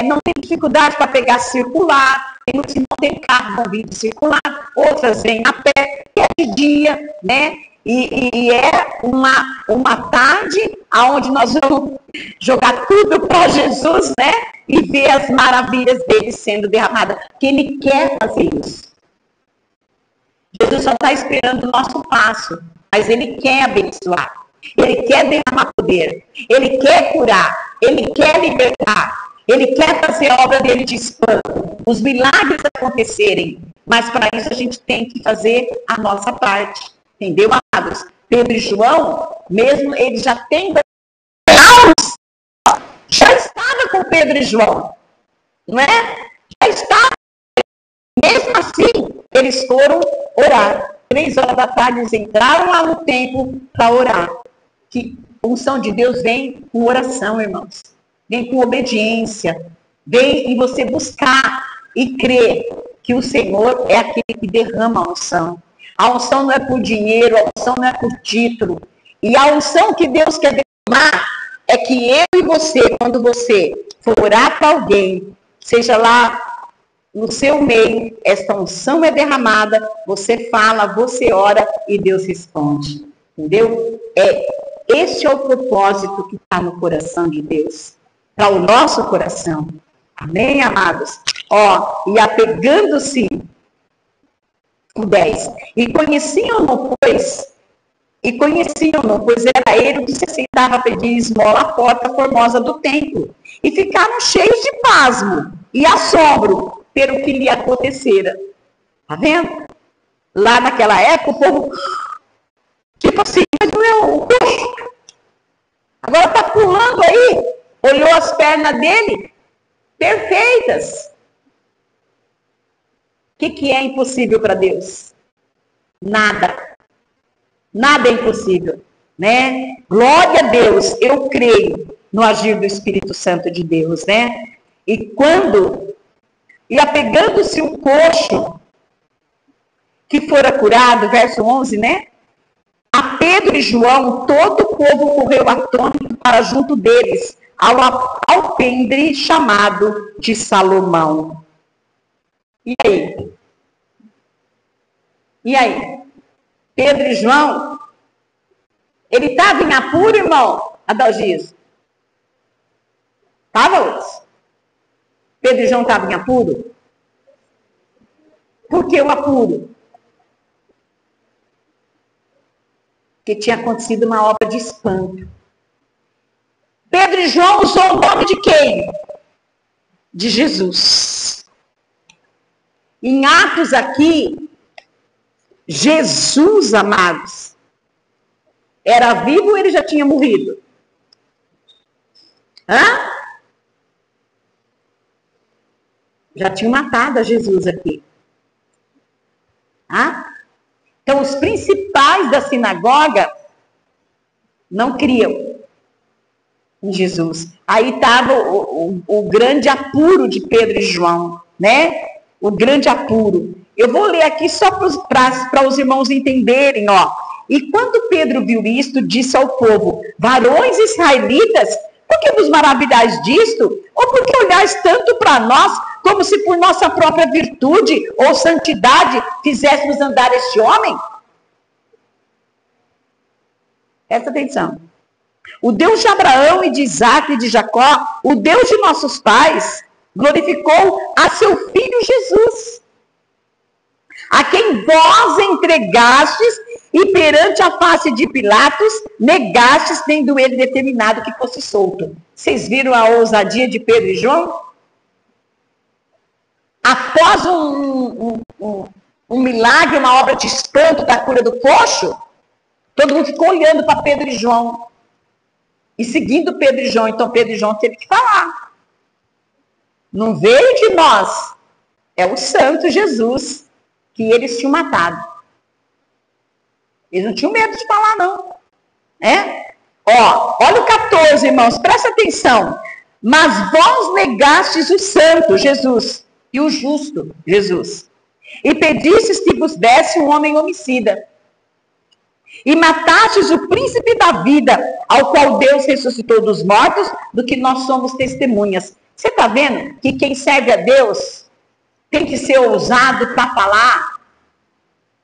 Não tem dificuldade para pegar circular, se não tem carro, vão vir de circular, outras vêm a pé, é de dia, né? E é uma tarde onde nós vamos jogar tudo para Jesus, né? E ver as maravilhas dele sendo derramadas. Que ele quer fazer isso. Jesus só está esperando o nosso passo. Mas ele quer abençoar. Ele quer derramar poder. Ele quer curar. Ele quer libertar. Ele quer fazer a obra dele de espanto. Os milagres acontecerem. Mas para isso a gente tem que fazer a nossa parte. Entendeu, amados? Pedro e João, mesmo eles já têm já estava com Pedro e João, não é? Já estava. Mesmo assim, eles foram orar. 3 horas da tarde, eles entraram lá no templo para orar. Que a unção de Deus vem com oração, irmãos. Vem com obediência. Vem em você buscar e crer que o Senhor é aquele que derrama a unção. A unção não é por dinheiro, a unção não é por título. E a unção que Deus quer derramar é que eu e você, quando você for orar para alguém, seja lá no seu meio, esta unção é derramada, você fala, você ora e Deus responde. Entendeu? Esse é o propósito que está no coração de Deus. Para o nosso coração. Amém, amados? E apegando-se, o 10. E conheciam-no, pois era ele que se sentava a pedir esmola à porta formosa do templo. E ficaram cheios de pasmo e assombro pelo que lhe acontecera. Tá vendo? Lá naquela época, o povo, tipo assim, mas não é o coxo. Agora tá pulando aí. Olhou as pernas dele, perfeitas. O que é impossível para Deus? Nada. Nada é impossível, né? Glória a Deus, eu creio no agir do Espírito Santo de Deus, né? E apegando-se o coxo que fora curado, verso 11, né? A Pedro e João, todo o povo correu atônito para junto deles, ao alpendre chamado de Salomão. E aí? E aí? Pedro e João, ele estava em apuro, irmão, Adalgis? Estava, outros? Pedro e João estavam em apuro? Por que o apuro? Porque tinha acontecido uma obra de espanto. Pedro e João usou o nome de quem? De Jesus. Em Atos aqui, Jesus, amados, era vivo ou ele já tinha morrido? Já tinha matado a Jesus aqui. Então, os principais da sinagoga não criam em Jesus. Aí estava o grande apuro de Pedro e João, né? O grande apuro. Eu vou ler aqui só para os irmãos entenderem, E quando Pedro viu isto, disse ao povo: varões israelitas, por que vos maravilhais disto? Ou por que olhais tanto para nós, como se por nossa própria virtude ou santidade fizéssemos andar este homem? Presta atenção. O Deus de Abraão e de Isaac e de Jacó, o Deus de nossos pais, glorificou a seu filho Jesus, a quem vós entregastes e perante a face de Pilatos negastes, tendo ele determinado que fosse solto. Vocês viram a ousadia de Pedro e João? Após um milagre, uma obra de espanto da cura do coxo, todo mundo ficou olhando para Pedro e João e seguindo Pedro e João. Então Pedro e João teve que falar. Não veio de nós, é o santo Jesus que eles tinham matado. Eles não tinham medo de falar, não. Ó, olha o 14, irmãos, presta atenção. Mas vós negastes o santo, Jesus, e o justo, Jesus. E pedistes que vos desse um homem homicida. E matastes o príncipe da vida, ao qual Deus ressuscitou dos mortos, do que nós somos testemunhas. Você está vendo que quem serve a Deus tem que ser ousado para falar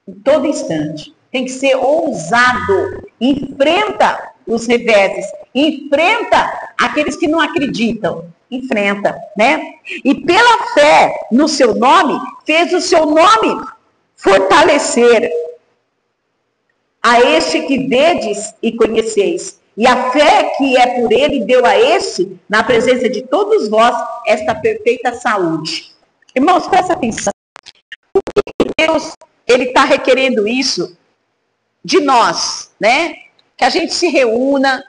em todo instante. Tem que ser ousado. Enfrenta os reveses. Enfrenta aqueles que não acreditam. Enfrenta, né? E pela fé no seu nome, fez o seu nome fortalecer. A este que vedes e conheceis. E a fé que é por ele deu a este, na presença de todos vós, esta perfeita saúde. Irmãos, presta atenção. Por que Deus ele está requerendo isso de nós, né? Que a gente se reúna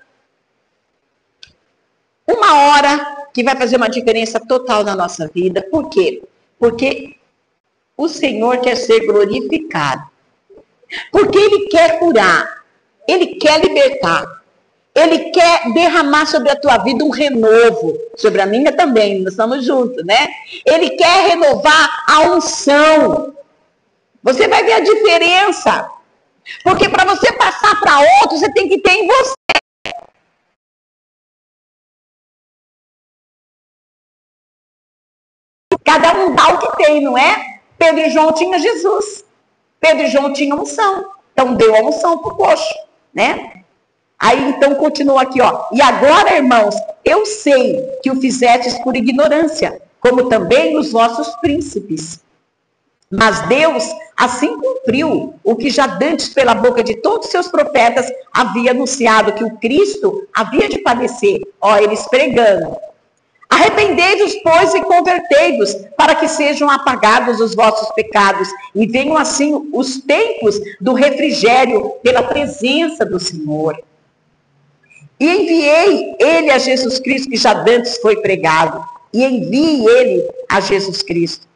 uma hora que vai fazer uma diferença total na nossa vida. Por quê? Porque o Senhor quer ser glorificado. Porque Ele quer curar, Ele quer libertar, Ele quer derramar sobre a tua vida um renovo, sobre a minha também, nós estamos juntos, né? Ele quer renovar a unção. Você vai ver a diferença, porque para você passar para outro, você tem que ter em você. Cada um dá o que tem, não é? Pedro e João tinham Jesus. Pedro e João tinham unção. Então deu a unção para o coxo, né? Aí então continua aqui, ó. E agora, irmãos, eu sei que o fizestes por ignorância, como também os vossos príncipes. Mas Deus assim cumpriu o que já dantes pela boca de todos os seus profetas havia anunciado, que o Cristo havia de padecer. Ó, eles pregando. Arrependei-vos, pois, e convertei-vos, para que sejam apagados os vossos pecados, e venham assim os tempos do refrigério pela presença do Senhor. E enviei ele a Jesus Cristo, que já dantes foi pregado, e envie ele a Jesus Cristo,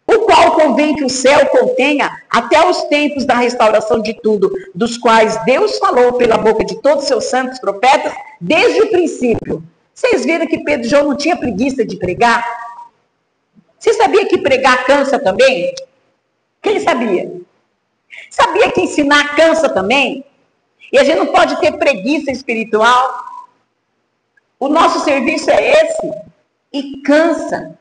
o qual convém que o céu contenha até os tempos da restauração de tudo, dos quais Deus falou pela boca de todos os seus santos profetas, desde o princípio. Vocês viram que Pedro e João não tinha preguiça de pregar? Você sabia que pregar cansa também? Quem sabia? Sabia que ensinar cansa também? E a gente não pode ter preguiça espiritual. O nosso serviço é esse. E cansa.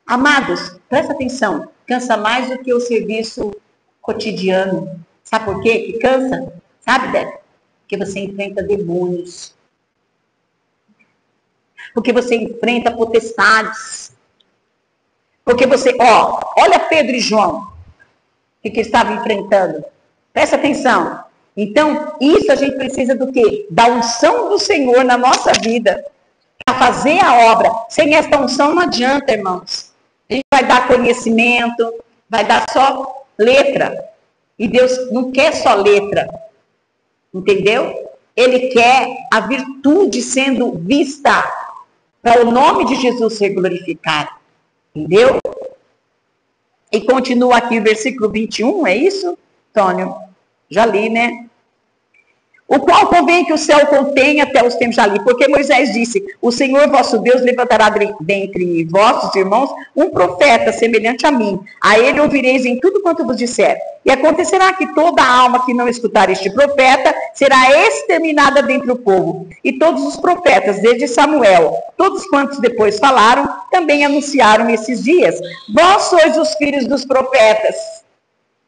Amados, presta atenção. Cansa mais do que o serviço cotidiano. Sabe por quê que cansa? Sabe, Débora? Porque você enfrenta demônios. Porque você enfrenta potestades. Porque você, olha Pedro e João, o que estavam enfrentando. Presta atenção. Então, isso a gente precisa do quê? Da unção do Senhor na nossa vida. Para fazer a obra. Sem essa unção não adianta, irmãos. A gente vai dar conhecimento, vai dar só letra. E Deus não quer só letra. Entendeu? Ele quer a virtude sendo vista, para o nome de Jesus ser glorificado. Entendeu? E continua aqui o versículo 21, é isso, Tônio? Já li, né? O qual convém que o céu contenha até os tempos, já li. Porque Moisés disse, o Senhor vosso Deus levantará dentre vossos irmãos um profeta semelhante a mim. A ele ouvireis em tudo quanto vos disser. E acontecerá que toda alma que não escutar este profeta será exterminada dentre o povo. E todos os profetas, desde Samuel, todos quantos depois falaram, também anunciaram esses dias. Vós sois os filhos dos profetas.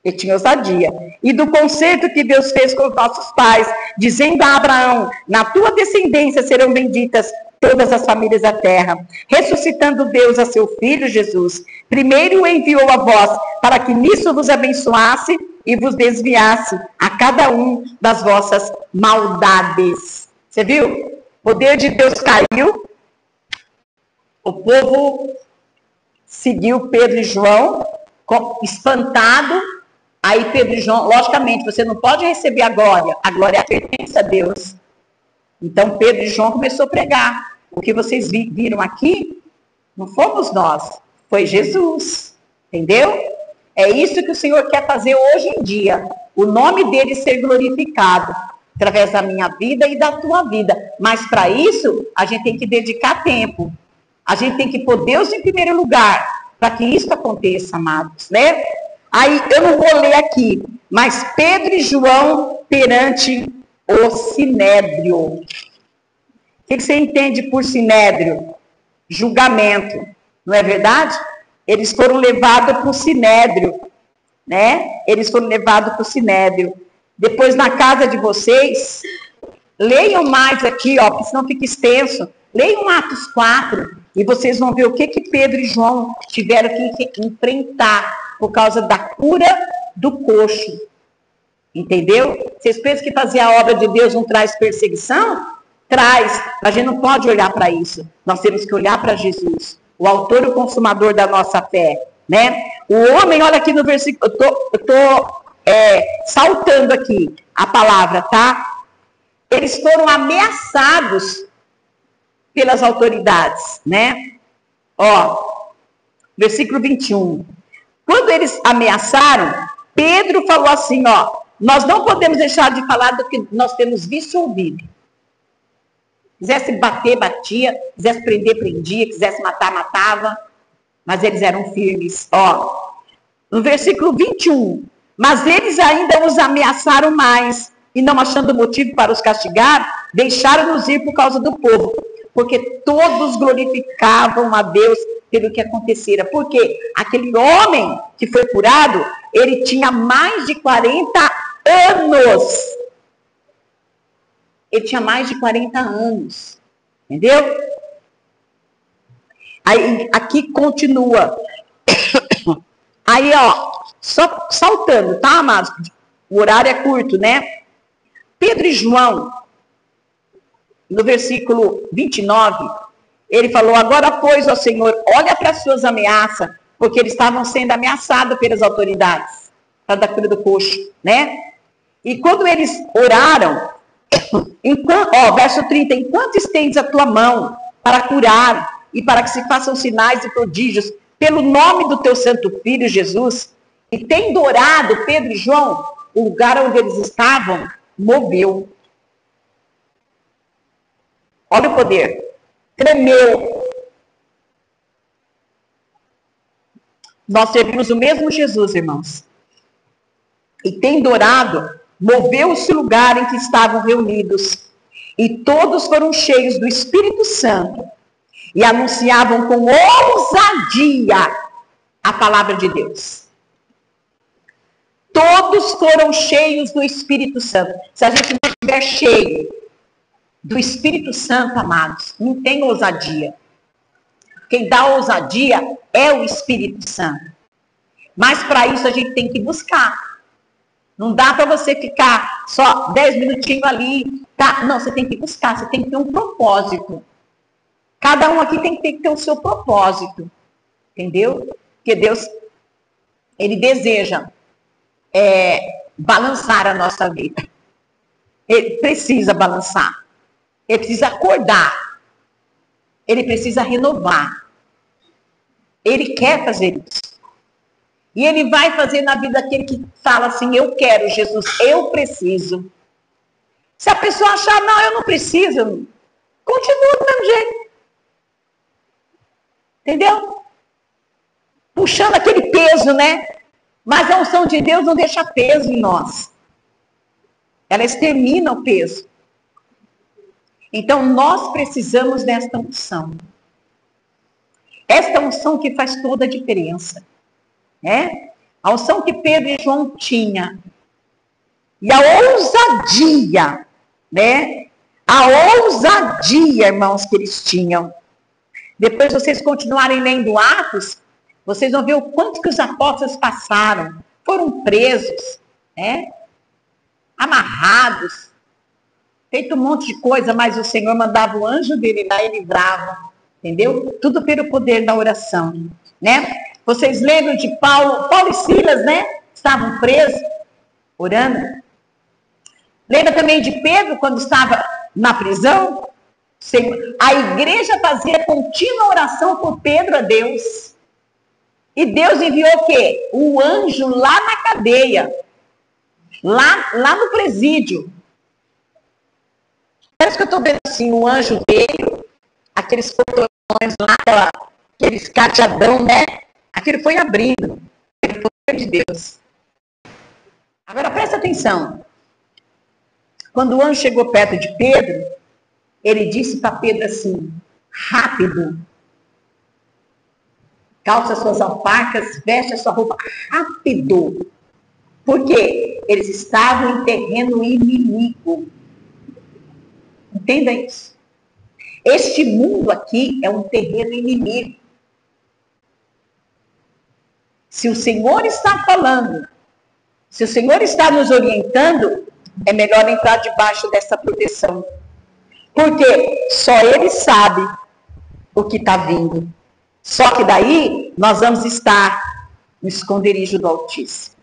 Ele tinha ousadia. E do concerto que Deus fez com os nossos pais, dizendo a Abraão, na tua descendência serão benditas todas as famílias da terra. Ressuscitando Deus a seu Filho Jesus, primeiro o enviou a vós, para que nisso vos abençoasse e vos desviasse a cada um das vossas maldades. Você viu? O poder de Deus caiu, o povo seguiu Pedro e João, espantado. Aí Pedro e João, logicamente, você não pode receber a glória pertence a Deus. Então Pedro e João começou a pregar. O que vocês viram aqui, não fomos nós, foi Jesus. Entendeu? É isso que o Senhor quer fazer hoje em dia. O nome dele ser glorificado. através da minha vida e da tua vida. Mas para isso, a gente tem que dedicar tempo. A gente tem que pôr Deus em primeiro lugar, para que isso aconteça, amados, né? Aí, eu não vou ler aqui, mas Pedro e João perante o Sinédrio. O que você entende por Sinédrio? Julgamento, não é verdade? Eles foram levados para o Sinédrio, né? Eles foram levados para o Sinédrio. Depois, na casa de vocês, leiam mais aqui, ó, porque senão fica extenso. Leiam Atos 4 e vocês vão ver o que Pedro e João tiveram que enfrentar por causa da cura do coxo. Entendeu? Vocês pensam que fazer a obra de Deus não traz perseguição? Traz. A gente não pode olhar para isso. Nós temos que olhar para Jesus, o autor e o consumador da nossa fé, né? O homem, olha aqui no versículo, eu estou saltando aqui a palavra, tá? Eles foram ameaçados pelas autoridades, né? Ó, versículo 21. Quando eles ameaçaram, Pedro falou assim, ó, nós não podemos deixar de falar do que nós temos visto e ouvido. Quisesse bater, batia, quisesse prender, prendia, quisesse matar, matava, mas eles eram firmes. Ó, no versículo 21, mas eles ainda os ameaçaram mais, e não achando motivo para os castigar, deixaram-nos ir por causa do povo, porque todos glorificavam a Deus pelo que acontecera. Porque aquele homem que foi curado, ele tinha mais de 40 anos. Ele tinha mais de 40 anos. Entendeu? Aí, aqui continua. Aí, ó, só saltando, tá, amados? O horário é curto, né? Pedro e João, no versículo 29, ele falou, agora, pois, ó Senhor, olha para as suas ameaças, porque eles estavam sendo ameaçados pelas autoridades, para dar cura do coxo, né? E quando eles oraram, verso 30, enquanto estendes a tua mão para curar e para que se façam sinais e prodígios pelo nome do teu santo filho Jesus, e tendo orado Pedro e João, o lugar onde eles estavam moveu. Olha o poder. Tremeu. Nós servimos o mesmo Jesus, irmãos. E tendo orado, moveu-se o lugar em que estavam reunidos. E todos foram cheios do Espírito Santo. E anunciavam com ousadia a palavra de Deus. Todos foram cheios do Espírito Santo. Se a gente não estiver cheio do Espírito Santo, amados, não tem ousadia. Quem dá ousadia é o Espírito Santo. Mas para isso a gente tem que buscar. Não dá para você ficar só 10 minutinhos ali. Tá? Não, você tem que buscar, você tem que ter um propósito. Cada um aqui tem que ter o seu propósito. Entendeu? Porque Deus, Ele deseja balançar a nossa vida. Ele precisa balançar. Ele precisa acordar. Ele precisa renovar. Ele quer fazer isso. E ele vai fazer na vida daquele que fala assim, eu quero, Jesus, eu preciso. Se a pessoa achar, não, eu não preciso, continua do mesmo jeito. Entendeu? Puxando aquele peso, né? Mas a unção de Deus não deixa peso em nós. Ela extermina o peso. Então, nós precisamos desta unção. Esta unção que faz toda a diferença. Né? A unção que Pedro e João tinham. E a ousadia, né? A ousadia, irmãos, que eles tinham. Depois vocês continuarem lendo Atos, vocês vão ver o quanto que os apóstolos passaram. Foram presos, né? Amarrados, feito um monte de coisa, mas o Senhor mandava o anjo dele lá e livrava, entendeu? Tudo pelo poder da oração, né? Vocês lembram de Paulo e Silas, né? Estavam presos, orando. Lembra também de Pedro, quando estava na prisão? A igreja fazia contínua oração por Pedro a Deus. E Deus enviou o quê? O anjo lá na cadeia. Lá no presídio. Parece que eu estou vendo assim, um anjo veio, aqueles portões lá, aqueles cadeadão, né? Aquilo foi abrindo. Pelo poder de Deus. Agora presta atenção. Quando o anjo chegou perto de Pedro, ele disse para Pedro assim: rápido, calça suas alpacas, veste a sua roupa, rápido. Por quê? Eles estavam em terreno inimigo. Entenda isso. Este mundo aqui é um terreno inimigo. Se o Senhor está falando, se o Senhor está nos orientando, é melhor entrar debaixo dessa proteção. Porque só Ele sabe o que está vindo. Só que daí nós vamos estar no esconderijo do Altíssimo.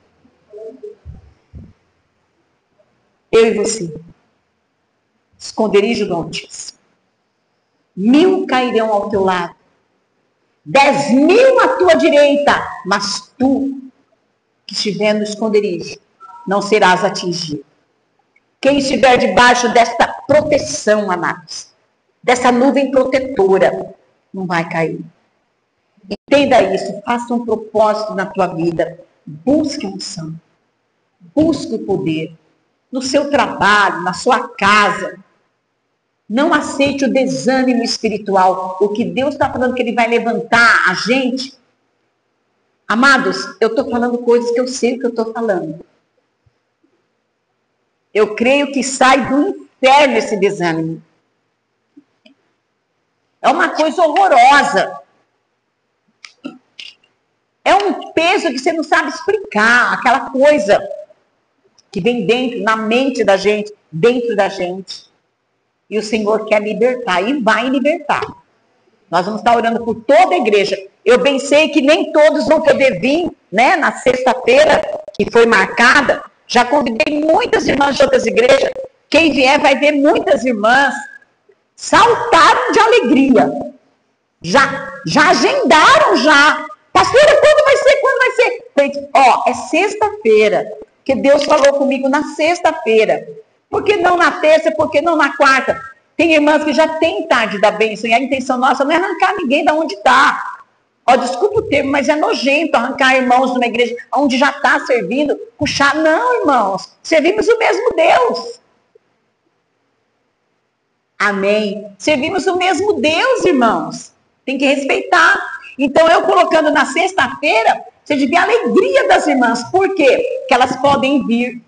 Eu e você. Esconderijo do Altíssimo. 1000 cairão ao teu lado. 10.000 à tua direita. Mas tu, que estiver no esconderijo, não serás atingido. Quem estiver debaixo desta proteção, amados, dessa nuvem protetora, não vai cair. Entenda isso, faça um propósito na tua vida. Busque unção. Busque o poder. No seu trabalho, na sua casa. Não aceite o desânimo espiritual. O que Deus está falando que Ele vai levantar a gente. Amados, eu estou falando coisas que eu sei o que eu estou falando. Eu creio que sai do inferno esse desânimo. É uma coisa horrorosa. É um peso que você não sabe explicar. Aquela coisa que vem dentro, na mente da gente, dentro da gente. E o Senhor quer libertar, e vai libertar. Nós vamos estar orando por toda a igreja. Eu bem sei que nem todos vão poder vir, né, na sexta-feira, que foi marcada. Já convidei muitas irmãs de outras igrejas. Quem vier vai ver muitas irmãs saltaram de alegria. Já agendaram já. Pastora, quando vai ser? Quando vai ser? Falei, ó, é sexta-feira. Que Deus falou comigo na sexta-feira. Por que não na terça? Por que não na quarta? Tem irmãs que já têm tarde da bênção. E a intenção nossa não é arrancar ninguém da onde está. Ó, desculpa o termo, mas é nojento arrancar irmãos de uma igreja onde já está servindo, puxar. Não, irmãos. Servimos o mesmo Deus. Amém. Servimos o mesmo Deus, irmãos. Tem que respeitar. Então, eu colocando na sexta-feira, você devia a alegria das irmãs. Por quê? Porque elas podem vir.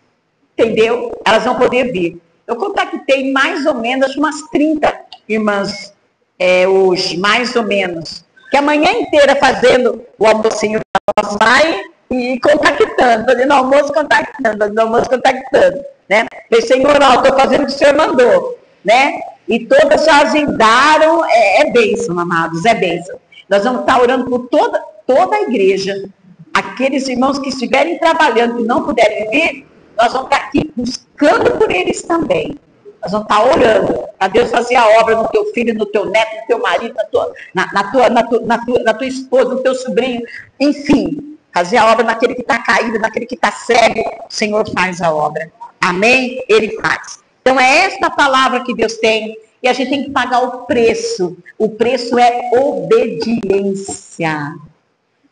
Entendeu? Elas vão poder vir. Eu contactei mais ou menos umas 30 irmãs hoje, mais ou menos. Que a manhã inteira fazendo o almocinho para nós vai e contactando, fazendo almoço contactando, né? Falei, Senhor, ó, estou fazendo o que o Senhor mandou, né? E todas já agendaram, é bênção, amados, é bênção. Nós vamos estar orando por toda a igreja. Aqueles irmãos que estiverem trabalhando e não puderem vir, nós vamos estar aqui buscando por eles também. Nós vamos estar orando para Deus fazer a obra no teu filho, no teu neto, no teu marido, na tua esposa, no teu sobrinho. Enfim, fazer a obra naquele que está caído, naquele que está cego. O Senhor faz a obra. Amém? Ele faz. Então é esta palavra que Deus tem. E a gente tem que pagar o preço. O preço é obediência.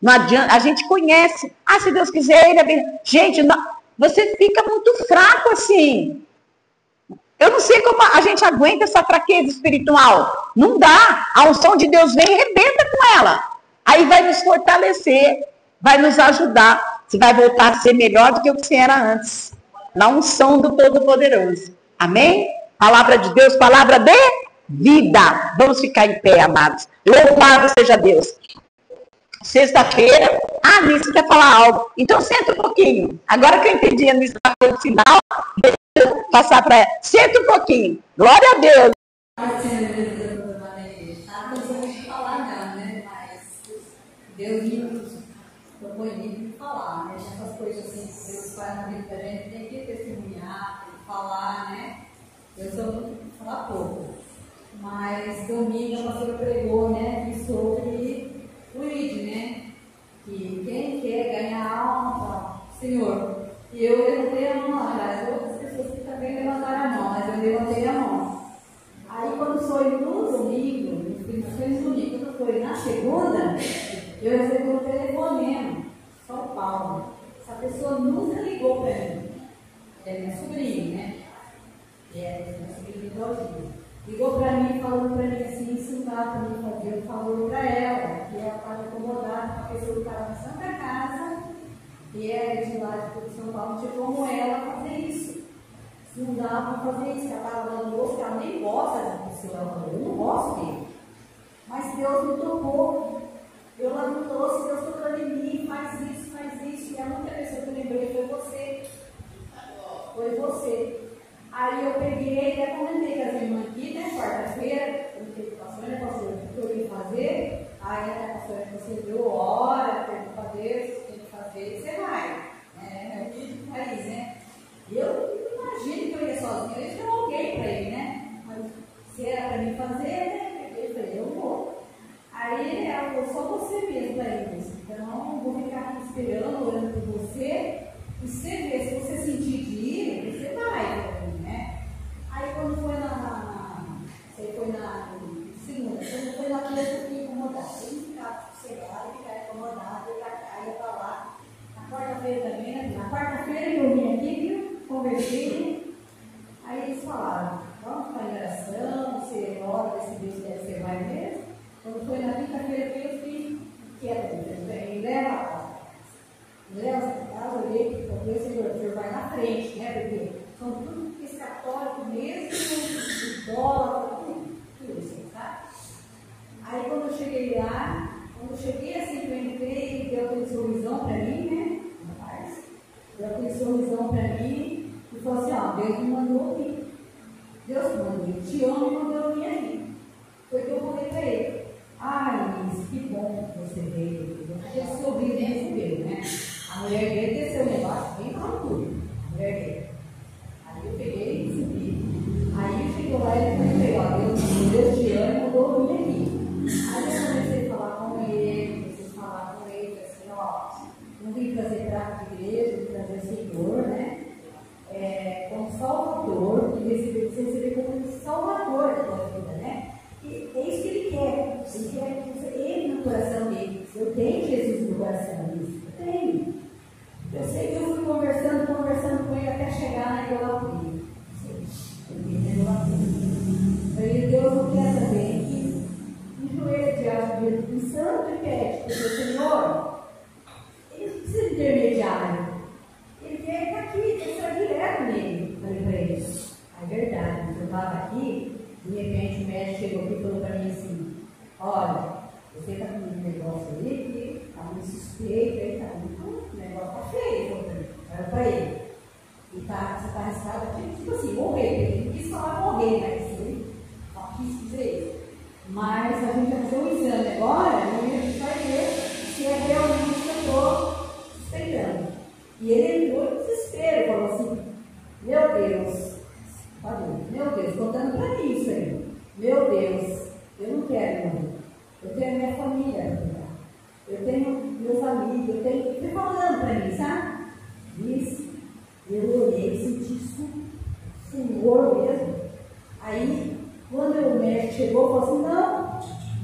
Não adianta, a gente conhece. Ah, se Deus quiser, ele é bem. Gente, não. Você fica muito fraco assim. Eu não sei como a gente aguenta essa fraqueza espiritual. Não dá. A unção de Deus vem e rebenta com ela. Aí vai nos fortalecer, vai nos ajudar. Você vai voltar a ser melhor do que o que você era antes. Na unção do Todo-Poderoso. Amém? Palavra de Deus, palavra de vida. Vamos ficar em pé, amados. Louvado seja Deus. Sexta-feira, a Anice quer falar algo. Então, senta um pouquinho. Agora que eu entendi a Anice no final, deixa eu passar para ela. Senta um pouquinho. Glória a Deus. Deus me propõe de falar, né? Essas coisas assim, que Deus faz na vida da gente, tem que testemunhar, tem que falar, né? Eu sou muito falar pouco. Mas domingo a pastora pregou, né? Sobre o ID, né? Que quem quer ganhar alma, Senhor. E eu levantei a mão atrás. Outras pessoas que também levantaram a mão, mas eu levantei a mão. Eu recebi um telefonema, São Paulo. Essa pessoa nunca ligou para mim. É minha sobrinha, né? Minha sobrinha igualzinha. Ligou para mim, falando para mim assim, se não dá para mim fazer, falou para ela, que ela estava incomodada com a pessoa que estava na Santa Casa, e era de lá de São Paulo, tinha como ela fazer isso. Se não dá para fazer isso, ela estava dando gosto, ela nem gosta da pessoa, ela falou, eu não gosto dele. Mas Deus me tocou. Eu lá me trouxe, Deus tocando em mim, faz isso, e a única pessoa que eu lembrei foi você. Foi você. Aí eu peguei e até comentei com as irmãs aqui, né? Quarta-feira, eu falei com a pastora, né, pastora, o que eu ia fazer? Aí a pastora, você viu, ora, pergunta a Deus, tem que fazer, você vai. É o vídeo aí, né? E eu imagino que eu ia sozinha, eu ia chamar alguém para ir, né? Mas se era para mim fazer, né? Eu falei, eu vou. Aí ela falou, só você mesmo para ir. Então, vou ficar aqui esperando, orando por você. E você vê, se você sentir de ir, você vai, né? Aí quando foi você foi na segunda, quando foi na terça, eu fiquei incomodada. Eu não ficava sossegada, ficava incomodada, ia pra cá, ia pra lá. Na quarta-feira também, né? Na quarta-feira eu vim aqui, viu? Conversei. Aí eles falaram, vamos para a oração, você ora, se Deus quer, você vai mesmo. Quando foi na quinta-feira, eu fiquei quieta, me leva essa casa, eu olhei, porque o Senhor vai na frente, né? Porque são tudo escatórico mesmo, dólar, tudo isso, tá? Aí quando eu cheguei lá, assim que eu entrei, deu aquele sorrisão para mim, né? Deu aquele sorrisão para mim e falou assim, ó, Deus me mandou aqui. Deus me mandou, te amo e mandou eu vir aqui. Foi o que eu falei para ele. Ai, Liz, que bom que você veio. Porque esse sorriso recebeu, né? A mulher dele desceu o negócio, bem para tudo. A mulher dele. Aí eu peguei e subi. Aí chegou lá e ele falou, ó, Deus te ama e mandou eu vir aqui. Aí eu comecei a falar com ele, assim, ó, não vim trazer prato de igreja, vim trazer Senhor, né? Como Salvador, você receber como Salvador da tua vida, né? E é isso que ele quer. Ele quer que você entre no coração dele. Eu tenho Jesus no coração dele. Eu tenho. Eu sei que eu fui conversando com ele até chegar na idolatria. Aí Deus não quer também que enjoelha diante do Espírito Santo e pede, porque o Senhor, ele não precisa de intermediário. Ele quer estar aqui, tem que estar direto nele. Falei para ele, é verdade, eu estava aqui, de repente o médico chegou aqui e falou para mim assim, olha, você está com um negócio ali que está muito suspeito, aí está muito, o negócio está feio, era para ele. E você está arriscado aqui, tipo assim, morrer, ele não quis falar morrer, mas ele não quis dizer isso. Mas a gente vai fazer um exame agora e a gente vai ver se é realmente o que eu estou suspeitando. E ele entrou em desespero, falou assim, meu Deus, contando para mim isso aí. Meu Deus, eu não quero morrer. Eu tenho minha família, eu tenho meus amigos, Ele falando para mim, sabe? Isso, eu olhei, senti isso, Senhor mesmo. Aí, quando o médico chegou, falou assim,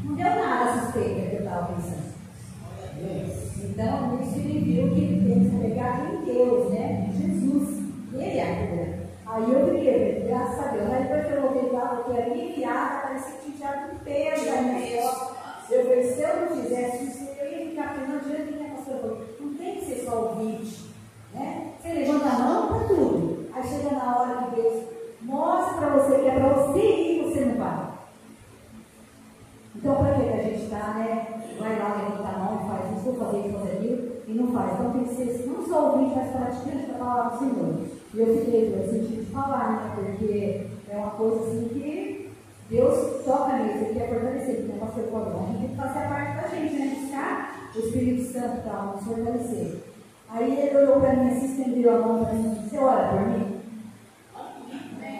não deu nada suspeita que eu estava pensando. Então, isso ele viu que ele tem que pegar em Deus, né? Em Jesus. Ele é a cura. Aí eu fiquei, graças a Deus. Aí depois que eu voltei lá, eu fiquei aliviada, parecia que tinha um peso da minha costas. Eu falei, se eu não fizesse isso, eu ia ficar aqui, não adianta que a pastora falou. Não tem que ser só ouvinte, né? Você levanta a mão para tudo. Aí chega na hora que Deus mostra para você que é para você ir e você não vai. Então, para que a gente está, né? Vai lá, levanta a mão e faz isso, vou fazer isso, fazer aquilo, e não faz. Então, tem que ser não só ouvinte, mas praticante da palavra do Senhor. E eu senti de falar, né? Porque é uma coisa assim que Deus toca nisso, Ele quer fortalecer, Ele tem pastor Cordão. A gente tem que fazer a parte da gente, né? Buscar o Espírito Santo para nos fortalecer. Aí ele olhou para mim assim, estendeu a mão para mim e disse, você ora por mim?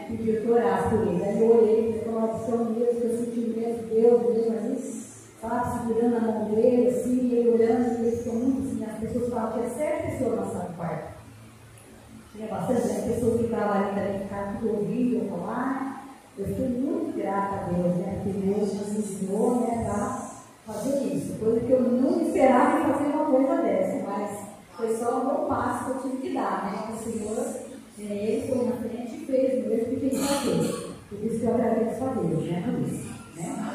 Pediu que eu orasse por ele. Aí eu olhei, fiz uma oração mesmo, que eu senti mesmo, Deus mesmo, assim, sabe, segurando a mão dele, assim, ele olhando, e ele ficou muito assim, as pessoas falavam, tinha 7 pessoas na sala do quarto. Tinha bastante, as pessoas que estavam ali também, ficaram tudo ouvindo, eu falar. Eu fiquei muito grata a Deus, né, porque Deus nos ensinou, né, para fazer isso. Coisa que eu não esperava fazer uma coisa dessa, mas foi só o meu passo que eu tive que dar, né? O Senhor, ele foi na frente e fez o mesmo que tem que fazer. Por isso que eu agradeço a Deus, né? Por isso, né?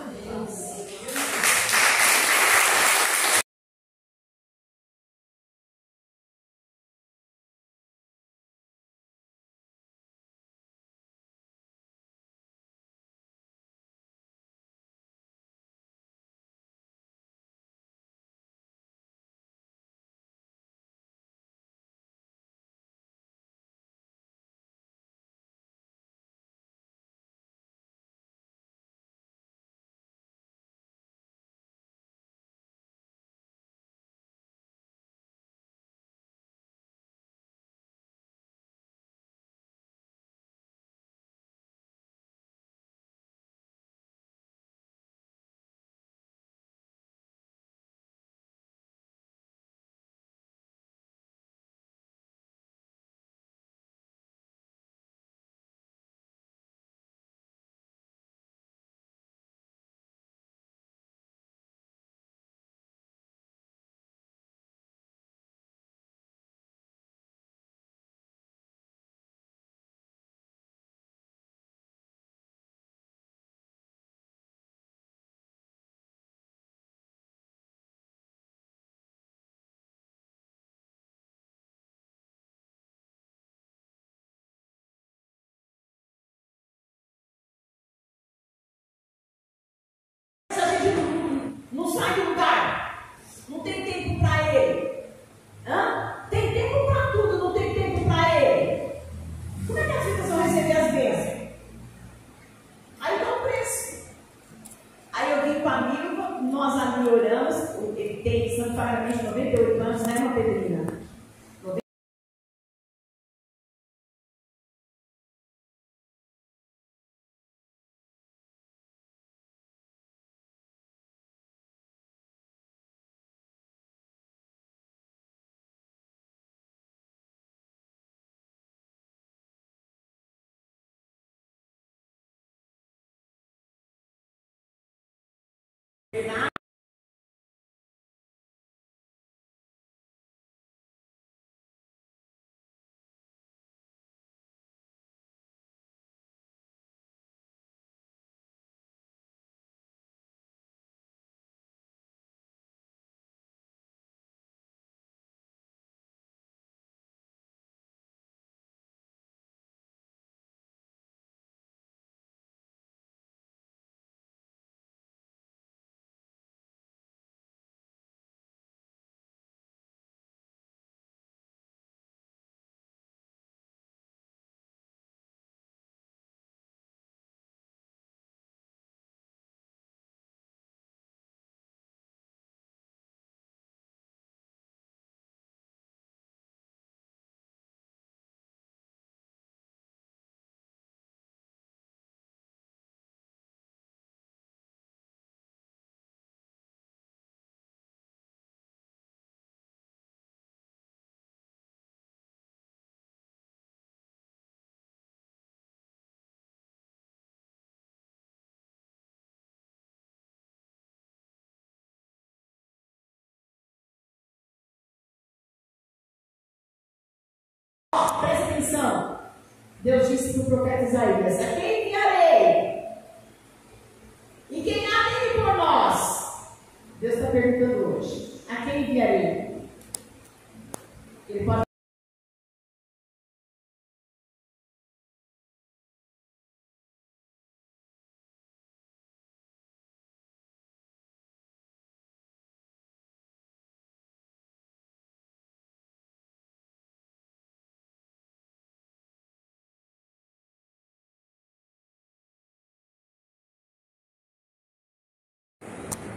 Não sai do lugar. Não tem tempo para ele. Tem tempo para tudo, não tem tempo para ele. Como é que as pessoas vão receber as bênçãos? Aí dá um preço. Aí eu vim com a Milva, nós ali oramos. Ele tem Santo Pagamento de 98 anos, né, irmã Pedrina? Presta atenção. Deus disse para o profeta Isaías: a quem enviarei? E quem há de ir por nós? Deus está perguntando hoje: a quem enviarei? Ele pode.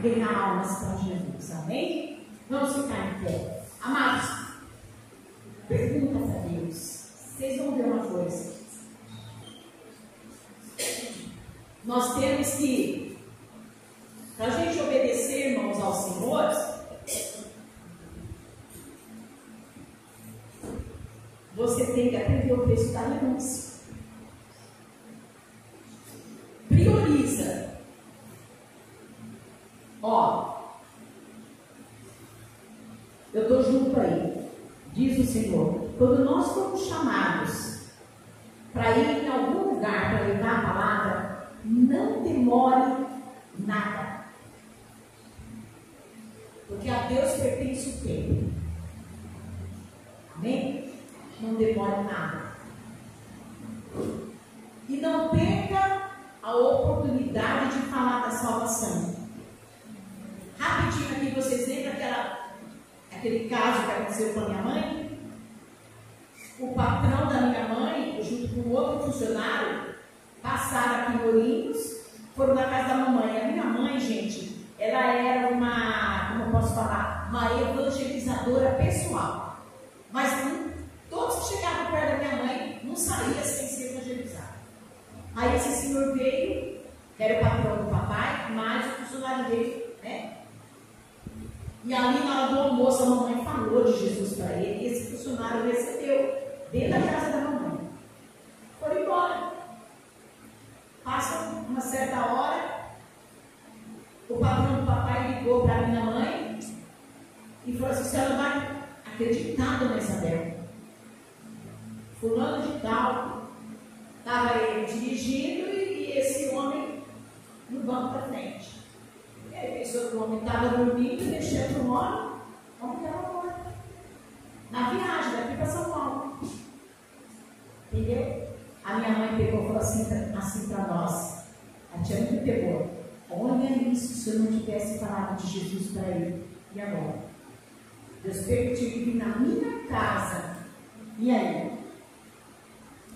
Ganhar almas para Jesus, amém? Vamos ficar em pé. Amados, perguntas a Deus. Vocês vão ver uma coisa. Nós temos que, para a gente obedecer, irmãos, ao Senhor, você tem que aprender o preço da renúncia. Prioriza. Ó, eu estou junto aí, diz o Senhor. Quando nós fomos chamados para ir em algum lugar para levar a palavra, não demore nada. Porque a Deus pertence o tempo. Amém? Não demore nada. E não perca a oportunidade de falar da salvação. Rapidinho aqui, vocês lembram aquele caso que aconteceu com a minha mãe? O patrão da minha mãe, junto com outro funcionário, passaram aqui em Ourinhos, foram na casa da mamãe. A minha mãe, gente, ela era uma, como eu posso falar, uma evangelizadora pessoal. Mas todos que chegavam perto da minha mãe não saíam sem ser evangelizado. Aí esse senhor veio, que era o patrão do papai, mas o funcionário dele, né? E ali na hora do almoço a mamãe falou de Jesus para ele, e esse funcionário recebeu dentro da casa da mamãe. Foram embora. Passa uma certa hora, o patrão do papai ligou para a minha mãe e falou assim: você não vai acreditar, dona Isabel, fulano de tal estava dirigindo e esse homem no banco da frente. Ele pensou que o homem estava dormindo e deixando o homem estava morto. Na viagem daqui para São Paulo. Entendeu? A minha mãe pegou e falou assim para nós. A tia me pegou. Olha isso, se eu não tivesse falado de Jesus para ele. E agora? Deus permitiu que vir na minha casa. E aí?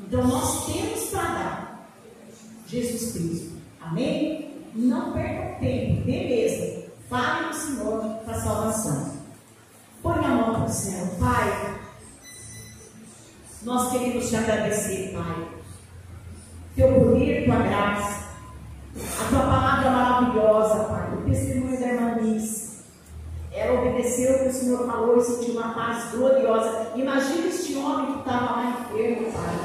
Então nós temos para dar Jesus Cristo. Amém? Não perca tempo, beleza. Fale do Senhor para a salvação. Põe a mão para o céu. Pai, nós queremos te agradecer, Pai. Teu poder, tua graça, a tua palavra maravilhosa, Pai. O testemunho da irmã Liz. Ela obedeceu o que o Senhor falou e sentiu uma paz gloriosa. Imagina este homem que estava lá enfermo, Pai.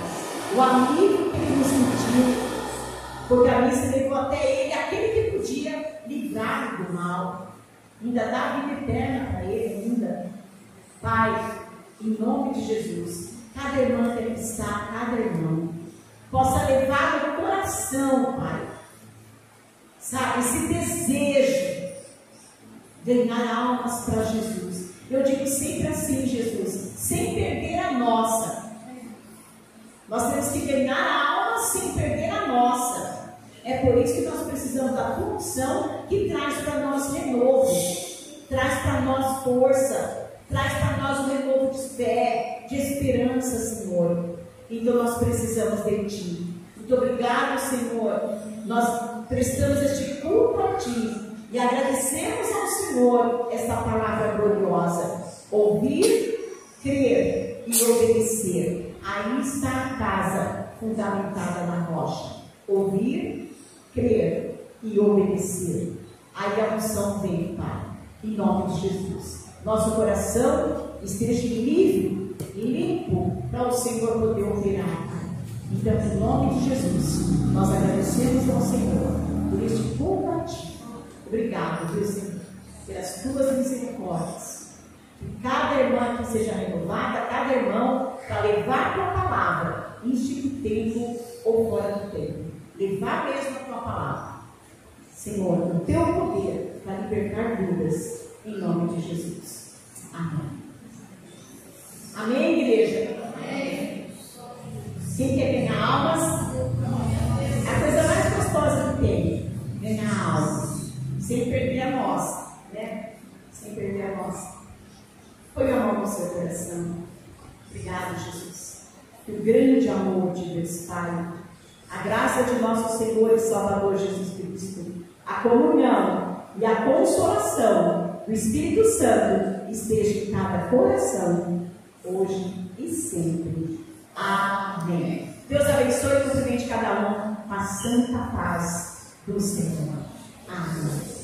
O amigo que ele nos sentiu. Porque a missa levou até ele, aquele que podia livrar do mal. Ainda dá vida eterna para ele ainda. Pai, em nome de Jesus, cada irmã que aqui está, cada irmão, possa levar no coração, Pai, sabe, esse desejo de ganhar almas para Jesus. Eu digo sempre assim, Jesus, sem perder a nossa. Nós temos que ganhar almas sem perder a nossa. É por isso que nós precisamos da função que traz para nós renovo, traz para nós força, traz para nós um renovo de fé, de esperança, Senhor. Então nós precisamos de Ti. Muito obrigado, Senhor. Nós prestamos este culto a Ti e agradecemos ao Senhor esta palavra gloriosa. Ouvir, crer e obedecer. Aí está a casa fundamentada na rocha. Ouvir, crer e obedecer. Aí a unção vem, Pai, em nome de Jesus. Nosso coração esteja livre e limpo para o Senhor poder operar, Pai. Então, em nome de Jesus, nós agradecemos ao Senhor por este culto a Ti. Obrigado, Deus Senhor, pelas Tuas misericórdias. Que cada irmã que seja renovada, cada irmão, para levar a Tua palavra, isto do tempo ou fora do tempo. Levar mesmo a Tua palavra, Senhor, no Teu poder, para libertar dúvidas, em nome de Jesus. Amém. Amém, igreja? Amém. Quem quer ganhar almas? É a coisa mais gostosa que tem, ganhar almas, sem perder a nossa, né? Sem perder a nossa. Põe a mão no seu coração. Obrigado, Jesus. Que o grande amor de Deus Pai, a graça de nosso Senhor e Salvador Jesus Cristo, a comunhão e a consolação do Espírito Santo esteja em cada coração, hoje e sempre. Amém. Deus abençoe e cumprimente cada um com a santa paz do Senhor. Amém.